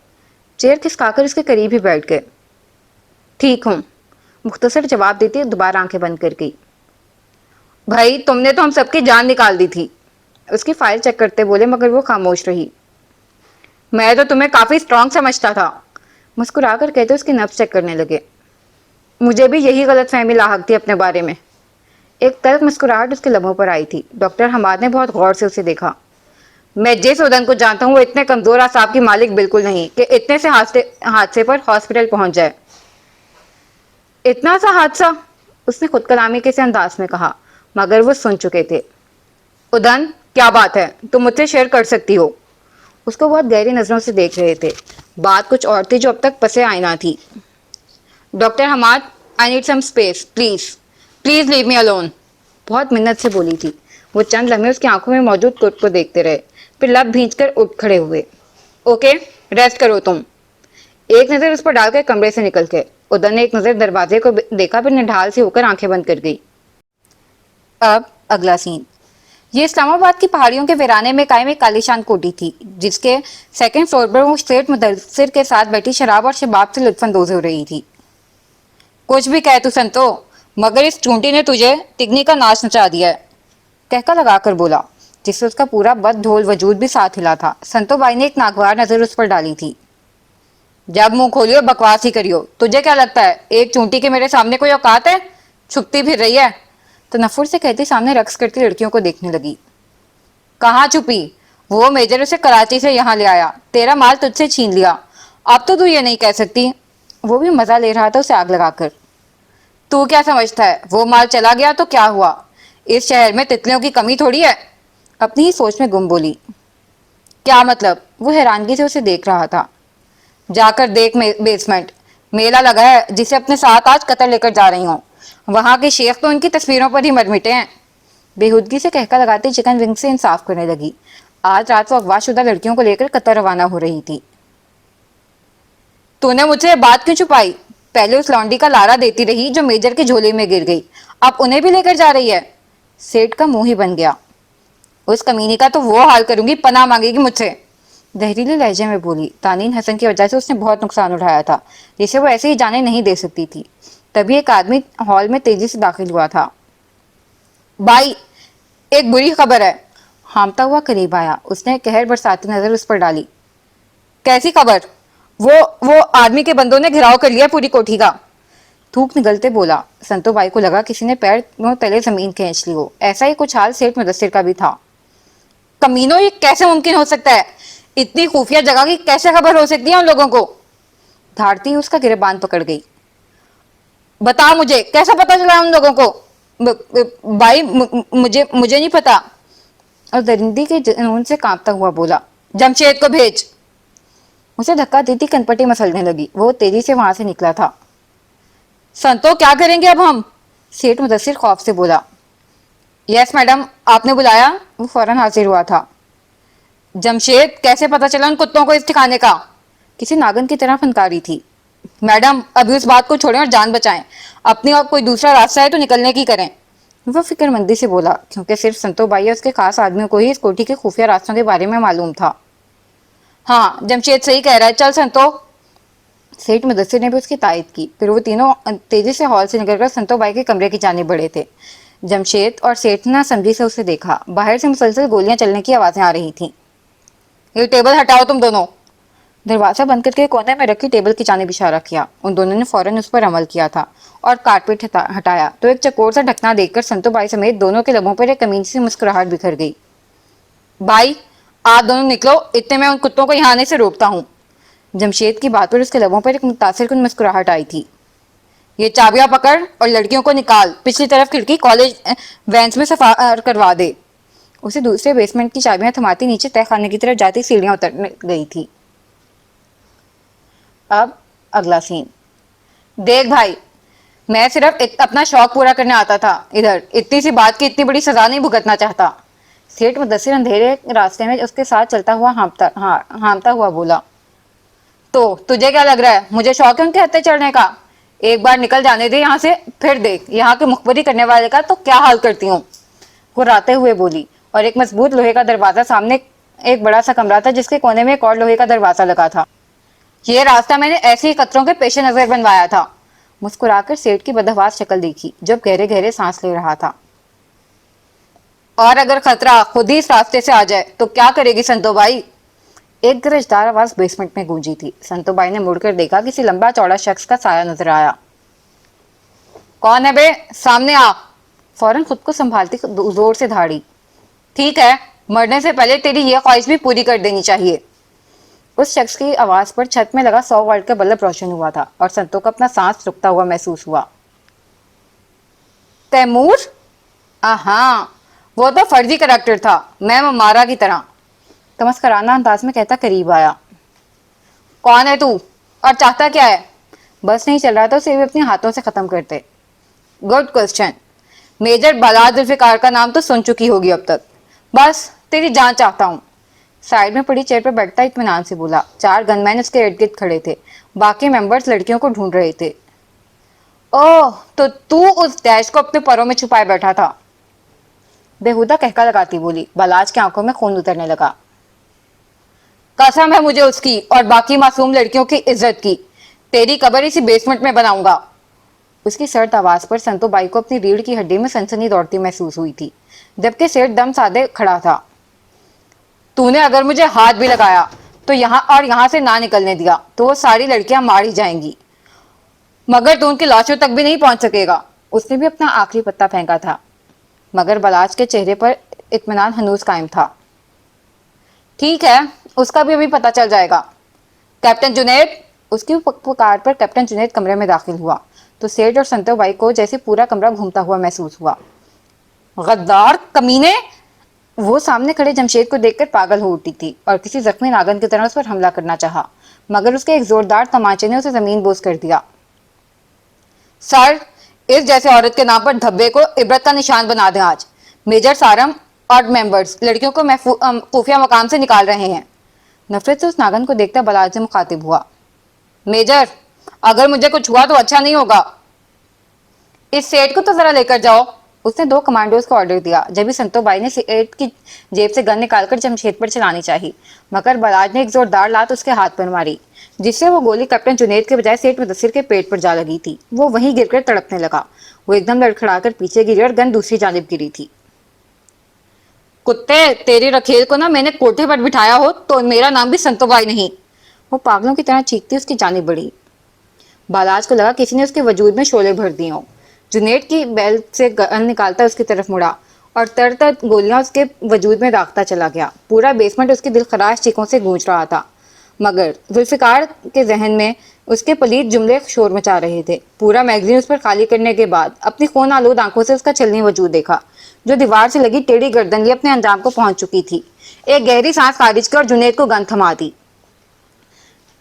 चेयर खिसकाकर उसके करीब ही बैठ गए। ठीक हूँ, मुख्तसर जवाब देती दोबारा आंखें बंद कर गई। भाई, तुमने तो हम सबकी जान निकाल दी थी, उसकी फाइल चेक करते बोले, मगर वो खामोश रही। मैं तो तुम्हें काफी स्ट्रांग समझता था, मुस्कुराकर कहते उसकी नब्ज चेक करने लगे। मुझे भी यही गलत फहमी लाहक थी अपने बारे में। एक तल्ख मुस्कुराहट उसके लबों पर आई थी। डॉक्टर हमाद ने बहुत गौर से उसे देखा। मैं जिस उदन को जानता हूँ वो इतने कमजोर आसाब की मालिक बिल्कुल नहीं कि इतने से हादसे पर हॉस्पिटल पहुंच जाए। इतना सा हादसा? उसने खुद कलामी के से अंदाज में कहा, मगर वो सुन चुके थे। उदन, क्या बात है, तुम मुझसे शेयर कर सकती हो। उसको बहुत गहरी नजरों से देख रहे थे। बात कुछ और थी जो अब तक पसे आईना थी। Doctor Hammad, I need some space, please please leave me alone, बहुत मिन्नत से बोली थी। वो चंद लम्हे उसकी आंखों में मौजूद कुट को देखते रहे, फिर लब भींचकर उठ खड़े हुए। ओके, रेस्ट करो तुम। एक नजर उस पर डालकर कमरे से निकल गए। उदन ने एक नजर दरवाजे को देखा, फिर निढाल से होकर आंखें बंद कर गई। اب اگلا سین۔ یہ اسلام آباد کی پہاڑیوں کے ویرانے میں قائم ایک عالیشان کوٹھی تھی، جس کے سیکنڈ فلور پر وہ سیٹ مدثر کے ساتھ بیٹھی شراب اور شباب سے لطف اندوز ہو رہی تھی۔ کچھ بھی کہہ تو سنتو، مگر اس چونٹی نے تجھے تگنی کا ناچ نچا دیا ہے، کہکا لگا کر بولا، جس سے اس کا پورا بد دھول وجود بھی ساتھ ہلا تھا۔ سنتو بائی نے ایک ناگوار نظر اس پر ڈالی تھی۔ جب منہ کھولیو بکواس ہی کریو، تجھے کیا لگتا ہے ایک چونٹی کے میرے سامنے کوئی اوقات ہے؟ چھپتی پھر رہی ہے، تنفر سے کہتی سامنے رقص کرتی لڑکیوں کو دیکھنے لگی۔ کہاں چھپی؟ وہ میجر اسے کراچی سے یہاں لے آیا، تیرا مال تجھ سے چھین لیا، اب تو یہ نہیں کہہ سکتی۔ وہ بھی مزہ لے رہا تھا اسے آگ لگا کر۔ تو کیا سمجھتا ہے وہ مال چلا گیا تو کیا ہوا؟ اس شہر میں تتلیوں کی کمی تھوڑی ہے، اپنی ہی سوچ میں گم بولی۔ کیا مطلب؟ وہ حیرانگی سے اسے دیکھ رہا تھا۔ جا کر دیکھ بیسمنٹ، میلہ لگا ہے جسے اپنے ساتھ آج قطر لے کر جا رہی ہوں، وہاں کے شیخ تو ان کی تصویروں پر ہی مر مٹے ہیں۔ بےہودگی سے کہکا لگاتی چکن ونگ سے انصاف کرنے لگی۔ آج رات وہ اغوا شدہ لڑکیوں کو لے کر قطر روانہ ہو رہی تھی۔ تو نے مجھ سے یہ بات کیوں چھپائی؟ پہلے اس لانڈی کا لارا دیتی رہی جو میجر کے جھولے میں گر گئی، اب انہیں بھی لے کر جا رہی ہے۔ سیٹ کا منہ ہی بن گیا۔ اس کمینی کا تو وہ حال کروں گی، پناہ مانگے گی مجھ سے، زہریلے لہجے میں بولی۔ تانین حسن کی وجہ سے اس نے بہت نقصان اٹھایا تھا، جسے وہ ایسے ہی جانے نہیں دے سکتی تھی۔ تبھی ایک آدمی ہال میں تیزی سے داخل ہوا تھا۔ بھائی، ایک بری خبر ہے۔ ہامتا ہوا قریب آیا، اس نے قہر برساتی نظر اس پر ڈالی۔ کیسی خبر؟ وہ آدمی کے بندوں نے گھراؤ کر لیا پوری کوٹھی کا، تھوک نگلتے بولا۔ سنتو بائی کو لگا کسی نے پیر تلے زمین کھینچ لی ہو، ایسا ہی کچھ حال سیٹ مدثر کا بھی تھا۔ کمینوں، یہ کیسے ممکن ہو سکتا ہے؟ اتنی خفیہ جگہ کی کیسے خبر ہو سکتی ہے ان لوگوں کو؟ دھاڑتی اس کا گریبان پکڑ گئی۔ بتا مجھے کیسا پتا چلا ان لوگوں کو؟ بھائی مجھے نہیں پتا، اور درندی کے جنون سے کانپتا ہوا بولا۔ جمشید کو بھیج۔ اسے دھکا دیتی کنپٹی مسلنے لگی، وہ تیزی سے وہاں سے نکلا تھا۔ سنتو، کیا کریں گے اب ہم؟ سیٹ مدثر خوف سے بولا۔ یس میڈم، آپ نے بلایا؟ وہ فوراً حاضر ہوا تھا۔ جمشید، کیسے پتا چلا ان کتوں کو اس ٹھکانے کا؟ کسی ناگن کی طرح فنکاری تھی۔ میڈم، ابھی اس بات کو چھوڑیں اور جان بچائیں، اپنی اور کوئی دوسرا راستہ ہے تو نکلنے کی کریں، وہ فکر مندی سے بولا، کیونکہ صرف سنتو بائی اور اس کے خاص آدمیوں کو ہی اس کوٹھی کے خفیہ راستوں کے بارے میں معلوم تھا۔ ہاں، جمشید صحیح کہہ رہا ہے، چل سنتو۔ سیٹ مدثر نے بھی اس کی تائید کی۔ پھر وہ تینوں تیزی سے ہال سے نکل کر سنتو بائی کے کمرے کی جانب بڑھے تھے۔ جمشید اور سیٹ نے سمجھی سے اسے دیکھا۔ باہر سے مسلسل گولیاں چلنے کی آوازیں آ رہی تھیں۔ یہ ٹیبل ہٹاؤ تم دونوں، دروازہ بند کر کے کونے میں رکھی ٹیبل کی جانب اشارہ کیا۔ ان دونوں نے فوراً اس پر عمل کیا تھا اور کارپیٹ ہٹایا تو ایک چکور سا ڈھکنا دیکھ کر سنتو بائی سمیت دونوں کے لبوں پر ایک کمینی سی مسکراہٹ بکھر گئی۔ بھائی، آپ دونوں نکلو، اتنے میں ان کتوں کو یہاں آنے سے روکتا ہوں۔ جمشید کی بات پر اس کے لبوں پر ایک متاثر کن مسکراہٹ آئی تھی۔ یہ چابیاں پکڑ اور لڑکیوں کو نکال، پچھلی طرف کھڑکی کالج وینس میں سفار کروا دے۔ اسے دوسرے بیسمنٹ کی چابیاں تھماتی نیچے تہ خانے کی طرف جاتی سیڑھیاں اتر گئی تھی۔ اب اگلا سین۔ دیکھ بھائی، میں صرف اپنا شوق پورا کرنے آتا تھا ادھر، اتنی سی بات کی اتنی بڑی سزا نہیں بھگتنا چاہتا۔ سیٹ مدثر اندھیرے راستے میں اس کے ساتھ چلتا ہوا ہامتا ہوا بولا۔ تو تجھے کیا لگ رہا ہے مجھے شوق ہے ان کے ہتھے چڑھنے کا؟ ایک بار نکل جانے دے یہاں سے، پھر دیکھ یہاں کے مخبری کرنے والے کا تو کیا حال کرتی ہوں، گھراتے ہوئے بولی۔ اور ایک مضبوط لوہے کا دروازہ، سامنے ایک بڑا سا کمرہ تھا جس کے کونے میں ایک اور لوہے کا دروازہ لگا تھا۔ یہ راستہ میں نے ایسے ہی خطروں کے پیش نظر بنوایا تھا۔ مسکرا کر سیٹ کی بدحواس شکل دیکھی جب گہرے گہرے سانس لے رہا تھا۔ اور اگر خطرہ خود ہی اس راستے سے آ جائے تو کیا کرے گی سنتو بائی؟ ایک گرجدار آواز بیسمنٹ میں گونجی تھی۔ سنتو بائی نے مڑ کر دیکھا، کسی لمبا چوڑا شخص کا سایہ نظر آیا۔ کون ہے بے؟ سامنے آ، فوراً خود کو سنبھالتی زور سے دھاڑی۔ ٹھیک ہے، مرنے سے پہلے تیری یہ خواہش بھی پوری کر دینی چاہیے۔ اس شخص کی آواز پر چھت میں لگا 100 واٹ کا بلب روشن ہوا تھا اور سنتو کو اپنا سانس رکتا ہوا محسوس ہوا۔ تیمور؟ ہاں، وہ تو فرضی کریکٹر تھا، میں ممارا کی طرح، تمسکرانہ انداز میں کہتا قریب آیا۔ کون ہے تو اور چاہتا کیا ہے؟ بس نہیں چل رہا تھا اسے بھی اپنے ہاتھوں سے ختم کرتے۔ گڈ کوسچن، میجر بلال ذوالفقار کا نام تو سن چکی ہوگی اب تک، بس تیری جان چاہتا ہوں۔ سائیڈ میں پڑی چیئر پر بیٹھتا اطمینان سے بولا۔ 4 گن مین اس کے ارد گرد کھڑے تھے، باقی ممبرز لڑکیوں کو ڈھونڈ رہے تھے۔ اوہ، تو اس ڈیش کو اپنے پروں میں چھپائے بیٹھا تھا؟ बेहुदा कहका लगाती बोली। बालाज की आंखों में खून उतरने लगा। कसम है मुझे उसकी और बाकी मासूम लड़कियों की इज्जत की, तेरी कब्र इसी बेसमेंट में बनाऊंगा। उसकी सर्द आवाज पर संतोबाई को अपनी रीढ़ की हड्डी में सनसनी दौड़ती महसूस हुई थी, जबकि सेठ दम साधे खड़ा था। तूने अगर मुझे हाथ भी लगाया तो यहाँ और यहाँ से ना निकलने दिया तो वो सारी लड़कियां मारी जाएंगी, मगर तू उनकी लाशों तक भी नहीं पहुंच सकेगा। उसने भी अपना आखिरी पत्ता फेंका था, मगर बलाज के चेहरे पर इत्मीनान हनूज कायम था। ठीक है, उसका भी अभी पता चल जाएगा। कैप्टन जुनैद। उसकी पुकार पर कैप्टन जुनैद कमरे में दाखिल हुआ तो सेठ और संतोबाई को जैसे पूरा कमरा घूमता हुआ महसूस हुआ। गद्दार कमीने। वो सामने खड़े जमशेद को देखकर पागल हो उठी थी और किसी जख्मी नागन की तरह उस पर हमला करना चाहा, मगर उसके एक जोरदार तमाचे ने उसे जमीन बोस कर दिया। सर, इस जैसे औरत के नाम पर धब्बे को इबरत का निशान बना दें। आज मेजर सारम और मेंबर्स लड़कियों को खुफिया मकाम से निकाल रहे हैं। नफरत से उस नागन को देखता बलाज से मुखातिब हुआ। मेजर, अगर मुझे कुछ हुआ तो अच्छा नहीं होगा। इस सेठ को तो जरा लेकर जाओ। उसने 2 कमांडोज को ऑर्डर दिया। जब भी संतोबाई ने सेठ की जेब से गन निकालकर जमशेद पर चलानी चाहिए, मगर बलाज ने एक जोरदार लात उसके हाथ पर मारी, जिससे वो गोली कैप्टन जुनैद के बजाय सेठ मुदस्सिर के पेट पर जा लगी थी। वो वहीं गिरकर तड़पने लगा। वो एकदम लड़खड़ाकर पीछे गिरी और गन दूसरी जानिब गिरी थी। कुत्ते, तेरी रखेल को ना मैंने कोठे पर बिठाया हो तो मेरा नाम भी संतोबाई नहीं। वो पागलों की तरह चीखती उसकी जानिब बढ़ी। बालाज को लगा किसी ने उसके वजूद में शोले भर दिए हों। जुनैद की बेल्ट से गन निकालता उसकी तरफ मुड़ा और तर गोलियां उसके वजूद में दागता चला गया। पूरा बेसमेंट उसकी दिलखराश चीखों से गूंज रहा था, मगर जुल्फिकार के जहन में उसके पलीद जुमले शोर मचा रहे थे। पूरा मैगजीन उस पर खाली करने के बाद अपनी खून आलूद आंखों से उसका छलनी वजूद देखा, जो दीवार से लगी टेढ़ी गर्दन लिए अपने अंजाम को पहुंच चुकी थी। एक गहरी सांस खारिज कर जुनैद को गन थमा दी।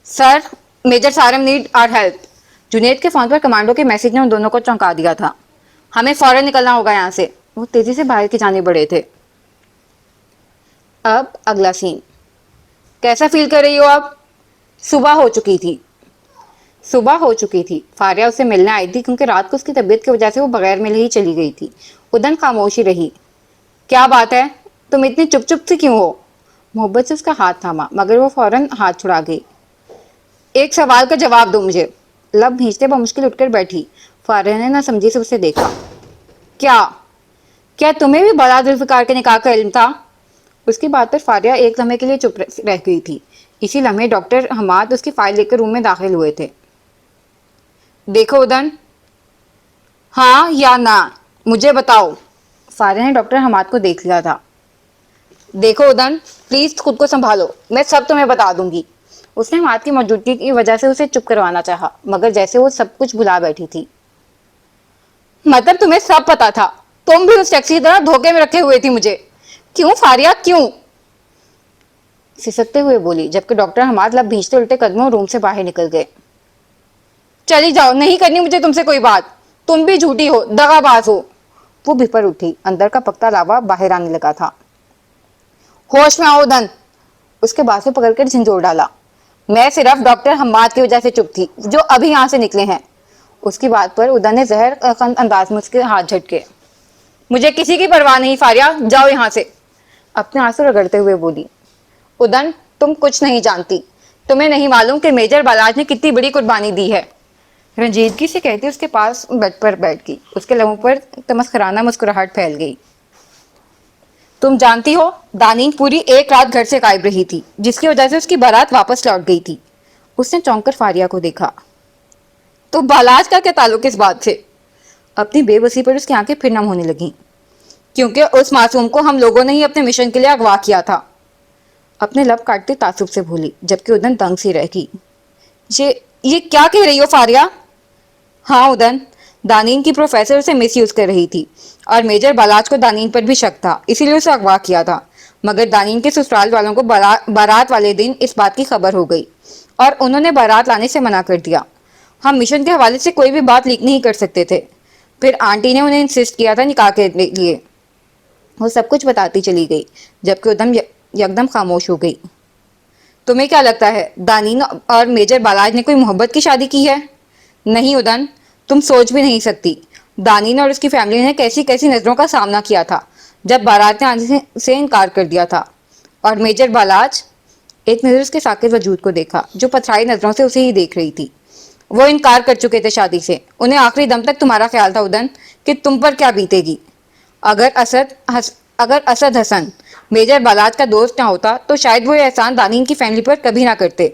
Sir, major Saram need our help. Junaid के फोन पर कमांडो के मैसेज ने उन दोनों को चौंका दिया था। हमें फौरन निकलना होगा यहाँ से। वो तेजी से बाहर की जाने बढ़े थे। अब अगला सीन। कैसा फील कर रही हो अब? सुबह हो चुकी थी। फारिया उससे मिलने आई थी क्योंकि रात को उसकी तबीयत की वजह से वो बगैर मिले ही चली गई थी। उदन खामोशी रही। क्या बात है, तुम इतनी चुप चुप से क्यों हो? मोहब्बत से उसका हाथ थामा, मगर वो फौरन हाथ छुड़ा गई। एक सवाल का जवाब दो मुझे। लब भींचते बमुश्किल उठकर बैठी। फारिया ने ना समझी से उसे देखा। क्या तुम्हें भी बड़ा जुल्फिकार के निकाह का इल्म था? उसकी बात पर फारिया एक लम्हे के लिए चुप रह गई थी। इसी लम्हे डॉक्टर हमाद उसकी फाइल लेकर रूम में दाखिल हुए थे। देखो उदन, हाँ या ना, मुझे बताओ। फारिया ने डॉक्टर हमाद को देख लिया था। देखो उदन, प्लीज खुद को संभालो, मैं सब तुम्हें बता दूंगी। उसने हमाद की मौजूदगी की वजह से उसे चुप करवाना चाहा, मगर जैसे वो सब कुछ भुला बैठी थी। मतलब तुम्हें सब पता था? तुम भी उस टैक्सी की तरह धोखे में रखे हुए थी मुझे। क्यों फारिया, क्यों? सिसकते हुए बोली, जबकि डॉक्टर हमाद लब भींचते उल्टे कदमों रूम से बाहर निकल गए। चली जाओ, नहीं करनी मुझे तुमसे कोई बात। तुम भी झूठी हो, दगाबाज हो। वो बिपर उठी। अंदर का पकता लावा बाहर आने लगा था। होश में आओ उदन। उसके बाजू पकड़कर झंझोर डाला। मैं सिर्फ डॉक्टर हम्माद की वजह से चुप थी, जो अभी यहाँ से निकले हैं। उसकी बात पर उदन ने जहर अंदाज में उसके हाथ झटके। मुझे किसी की परवाह नहीं फारिया, जाओ यहाँ से। अपने आंसू रगड़ते हुए बोली। उदन, तुम कुछ नहीं जानती। तुम्हें नहीं मालूम कि मेजर बालाज ने कितनी बड़ी कुर्बानी दी है। रंजीदगी से कहती उसके पास बेड पर बैठ गई। उसके लबों पर तमस्कराना मुस्कुराहट फैल गई। तुम जानती हो, दानीन पूरी एक रात घर से गायब रही थी, जिसकी वजह से उसकी बारात वापस लौट गई थी। उसने चौंक कर फारिया को देखा। तो बालाज का क्या ताल्लुक इस बात से? अपनी बेबसी पर उसकी आंखें फिर नम होने लगीं। क्योंकि उस मासूम को हम लोगों ने ही अपने मिशन के लिए अगवा किया था। अपने लब काटते तासुब से भूली, जबकि उदन दंग सी रह गई। ये क्या कह रही हो फारिया? हाँ उदन, दानीन की प्रोफेसर उसे मिसयूज कर रही थी और मेजर बालाज को दानीन पर भी शक था, इसीलिए उसे अगवा किया था। मगर दानीन के ससुराल वालों को बारात वाले दिन इस बात की खबर हो गई और उन्होंने बारात लाने से मना कर दिया। हम मिशन के हवाले से कोई भी बात लीक नहीं कर सकते थे। फिर आंटी ने उन्हें इंसिस्ट किया था निकाह के लिए। वो सब कुछ बताती चली गई, जबकि उदम एकदम खामोश हो गई। तुम्हें क्या लगता है, दानीन और मेजर बालाज ने कोई मोहब्बत की शादी की है? नहीं उदन, तुम सोच भी नहीं सकती। दानीन और उसकी फैमिली ने कैसी कैसी नजरों का सामना किया था। جب بارات نے آنے سے انکار کر دیا تھا، اور میجر بالاج ایک نظر اس کے ساکت وجود کو دیکھا جو پتھرائی نظروں سے اسے ہی دیکھ رہی تھی۔ وہ انکار کر چکے تھے شادی سے، انہیں آخری دم تک تمہارا خیال تھا ادن کہ تم پر کیا بیتے گی۔ اگر اسد حسن میجر بالاج کا دوست نہ ہوتا تو شاید وہ یہ احسان دانین کی فیملی پر کبھی نہ کرتے۔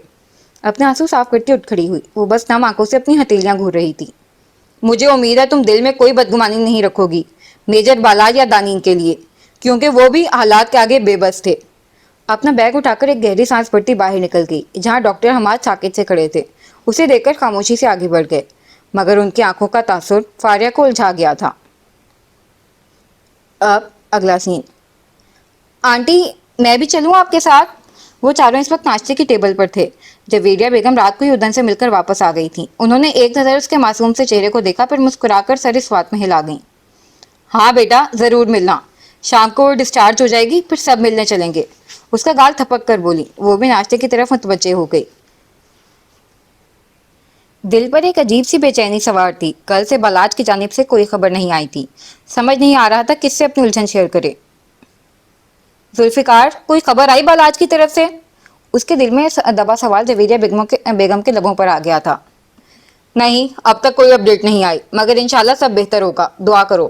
اپنے آنسو صاف کرتی اٹھ کھڑی ہوئی، وہ بس نم آنکھوں سے اپنی ہتھیلیاں گھور رہی تھی۔ مجھے امید ہے تم دل میں کوئی بدگمانی نہیں رکھو گی میجر بالاج یا دانین کے لیے، کیونکہ وہ بھی حالات کے آگے بے بس تھے۔ اپنا بیگ اٹھا کر ایک گہری سانس بھرتی باہر نکل گئی جہاں ڈاکٹر حماد ساکت سے کھڑے تھے، اسے دیکھ کر خاموشی سے آگے بڑھ گئے، مگر ان کی آنکھوں کا تاثر فاریہ کو الجھا گیا تھا۔ اب اگلا سین۔ آنٹی میں بھی چلوں آپ کے ساتھ؟ وہ چاروں اس وقت ناشتے کی ٹیبل پر تھے۔ جویریہ بیگم رات کو ہی ادن سے مل کر واپس آ گئی تھیں۔ انہوں نے ایک نظر اس کے معصوم سے چہرے کو دیکھا، پھر مسکرا کر سر اس بات میں ہلا گئیں۔ ہاں بیٹا ضرور ملنا، شام کو ڈسچارج ہو جائے گی پھر سب ملنے چلیں گے، اس کا گال تھپک کر بولی۔ وہ بھی ناشتے کی طرف متوجہ ہو گئی۔ دل پر ایک عجیب سی بے چینی سوار تھی۔ کل سے بالاج کی جانب سے کوئی خبر نہیں آئی تھی، سمجھ نہیں آ رہا تھا کس سے اپنی الجھن شیئر کرے۔ ذوالفقار کوئی خبر آئی بالاج کی طرف سے؟ اس کے دل میں دبا سوال جویریہ بیگم کے لبوں پر آ گیا تھا۔ نہیں اب تک کوئی اپڈیٹ نہیں آئی، مگر انشاءاللہ سب بہتر ہوگا، دعا کرو۔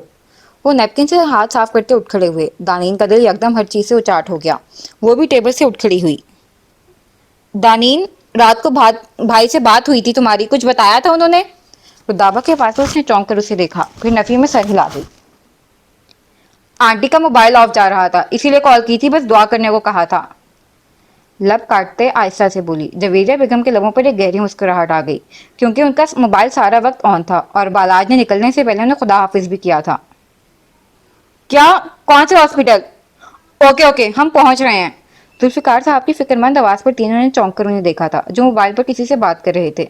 وہ نیپکن سے ہاتھ صاف کرتے اٹھ کھڑے ہوئے۔ دانین کا دل یکدم ہر چیز سے اچاٹ ہو گیا، وہ بھی ٹیبل سے اٹھ کھڑی ہوئی۔ دانین رات کو بھائی سے بات ہوئی تھی تمہاری، کچھ بتایا تھا انہوں نے؟ رودابہ کے پاس اس نے چونک کر اسے دیکھا، پھر نفی میں سر ہلا دی۔ آنٹی کا موبائل آف جا رہا تھا اسی لیے کال کی تھی، بس دعا کرنے کو کہا تھا۔ لب کاٹتے آہستہ سے بولی۔ جویریہ بیگم کے لبوں پر ایک گہری مسکراہٹ آ گئی، کیونکہ ان کا موبائل سارا وقت آن تھا اور بالاج نے نکلنے سے پہلے انہیں خدا حافظ بھی کیا تھا۔ کیا؟ کون سے ہاسپٹل؟ اوکے ہم پہنچ رہے ہیں۔ ذوالفقار صاحب کی فکر مند آواز پر تینوں نے چونک کر انہیں دیکھا تھا جو موبائل پر کسی سے بات کر رہے تھے۔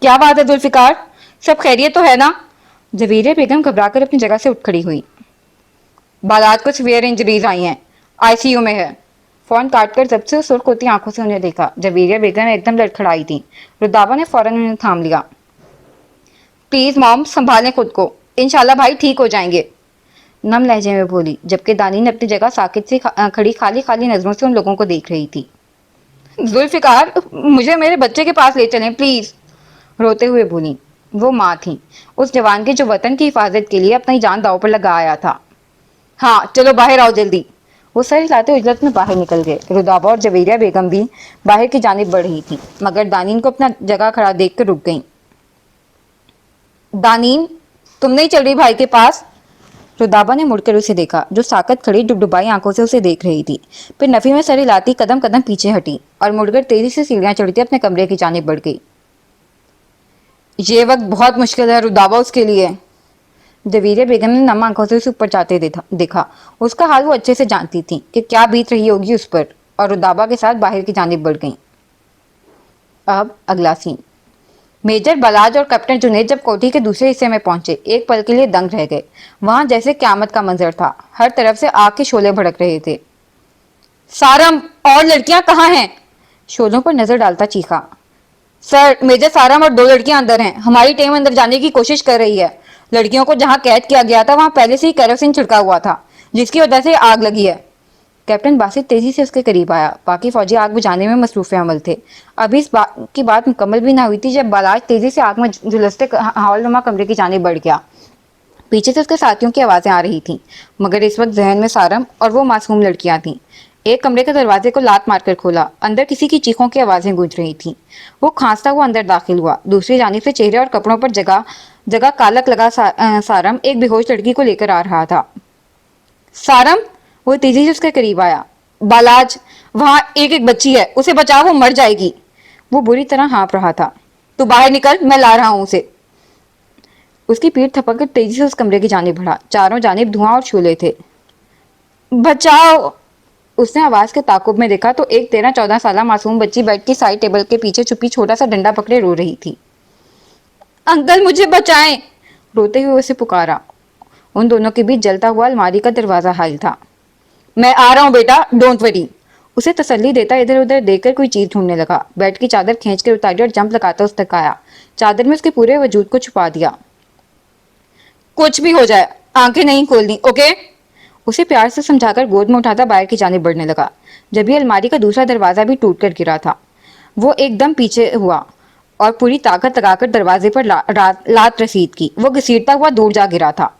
کیا بات ہے ذوالفقار، سب خیریت تو ہے نا؟ جویریہ بیگم گھبرا کر اپنی جگہ سے اٹھ کھڑی ہوئی۔ بالاج کو سیویئر انجریز آئی ہیں، آئی سی یو میں ہے۔ فون کاٹ کر جب سے سرخ ہوتی آنکھوں سے انہیں دیکھا، جویریہ بیگم ایک دم لڑکھڑائی تھی۔ رودابہ نے فوراً انہیں تھام لیا۔ پلیز مام سنبھالیں خود کو، انشاءاللہ بھائی ٹھیک ہو جائیں گے، نم لہجے میں بولی، جبکہ دانین اپنی جگہ ساکت سی کھڑی خالی نظروں سے ان لوگوں کو دیکھ رہی تھی۔ ذوالفقار مجھے میرے بچے کے پاس لے چلیں پلیز، روتے ہوئے بولی۔ وہ ماں تھیں اس جوان کی جو وطن کی حفاظت کے لیے اپنی جان داؤ پر لگا آیا تھا۔ ہاں چلو باہر آؤ جلدی۔ وہ سر ہلاتے اجلت میں باہر نکل گئے۔ رودابہ اور جویریہ بیگم بھی باہر کی جانب بڑھ رہی تھی، مگر دانین کو اپنا جگہ کھڑا دیکھ کر رک گئیں۔ دانین تم نہیں چل رہی بھائی کے پاس؟ رودابہ نے مڑ کر اسے دیکھا جو ساکت کھڑی ڈبڈبائی آنکھوں سے اسے دیکھ رہی تھی، پھر نفی میں سر ہلاتی قدم پیچھے ہٹی اور مڑ کر تیزی سے سیڑھیاں چڑھتی اپنے کمرے کی جانب بڑھ گئی۔ یہ وقت بہت مشکل ہے رودابہ اس کے لیے۔ جویریہ بیگم نے نم آنکھوں سے اسے اوپر جاتے دیکھا، اس کا حال وہ اچھے سے جانتی تھی کہ کیا بیت رہی ہوگی اس پر، اور رودابہ کے ساتھ باہر کی جانب بڑھ گئیں۔ اب اگلا سین۔ میجر بالاج اور کیپٹن جنید جب کوٹھی کے دوسرے حصے میں پہنچے، ایک پل کے لیے دنگ رہ گئے۔ وہاں جیسے قیامت کا منظر تھا، ہر طرف سے آگ کے شعلے بھڑک رہے تھے۔ سارم اور لڑکیاں کہاں ہیں؟ شعلوں پر نظر ڈالتا چیخا۔ سر میجر سارم اور 2 لڑکیاں اندر ہیں، ہماری ٹیم اندر جانے کی کوشش کر رہی ہے۔ لڑکیوں کو جہاں قید کیا گیا تھا وہاں پہلے سے ہی کیروسین چھڑکا ہوا تھا، جس کی وجہ سے آگ لگی ہے۔ کیپٹن باسط تیزی سے اس کے قریب آیا، باقی فوجی آگ بجھانے میں مصروف عمل تھے۔ ابھی اس کی بات مکمل بھی نہ ہوئی تھی جب بالاج تیزی سے آگ میں جھلستے ہال نما کمرے کی جانب بڑھ گیا۔ پیچھے سے اس کے ساتھیوں کی آوازیں آ رہی تھیں، مگر اس وقت ذہن میں سارم اور وہ معصوم لڑکیاں تھیں۔ ایک کمرے کے دروازے کو لات مار کر کھولا، اندر کسی کی چیخوں کی آوازیں گونج رہی تھیں۔ وہ کھانستا ہوا اندر داخل ہوا، دوسری جانب سے چہرے اور کپڑوں پر جگہ کالک لگا سارم ایک بے ہوش لڑکی کو لے کر آ رہا تھا۔ سارم، وہ تیزی سے اس کے قریب آیا۔ بالاج وہاں ایک بچی ہے، اسے بچا، وہ مر جائے گی۔ وہ بری طرح ہانپ رہا تھا۔ تو باہر نکل، میں لا رہا ہوں اسے۔ اس کی پیٹھ تھپک کر تیزی سے اس کمرے کی جانب بڑھا، چاروں جانب دھواں اور شعلے تھے۔ بچاؤ! اس نے آواز کے تعاقب میں دیکھا تو ایک 13-14 سالہ معصوم بچی بیڈ کی سائڈ ٹیبل کے پیچھے چھپی چھوٹا سا ڈنڈا پکڑے رو رہی تھی۔ انکل مجھے بچائیں! روتے ہوئے اسے پکارا۔ ان دونوں کے بیچ جلتا ہوا الماری کا دروازہ حائل تھا۔ میں آ رہا ہوں بیٹا، ڈونٹ وری۔ اسے تسلی دیتا ادھر ادھر دیکھ کر کوئی چیز ڈھونڈنے لگا، بیڈ کی چادر کھینچ کر اتاری اور جمپ لگاتا اس تک آیا، چادر میں اس کے پورے وجود کو چھپا دیا۔ کچھ بھی ہو جائے آنکھیں نہیں کھولنی، اوکے؟ उसे प्यार से समझाकर गोद में उठाता बाहर की जानिब बढ़ने लगा। जब ही अलमारी का दूसरा दरवाजा भी टूट कर गिरा था, वो एकदम पीछे हुआ और पूरी ताकत लगाकर दरवाजे पर लात रसीद की। वो घसीटता हुआ दूर जा गिरा था।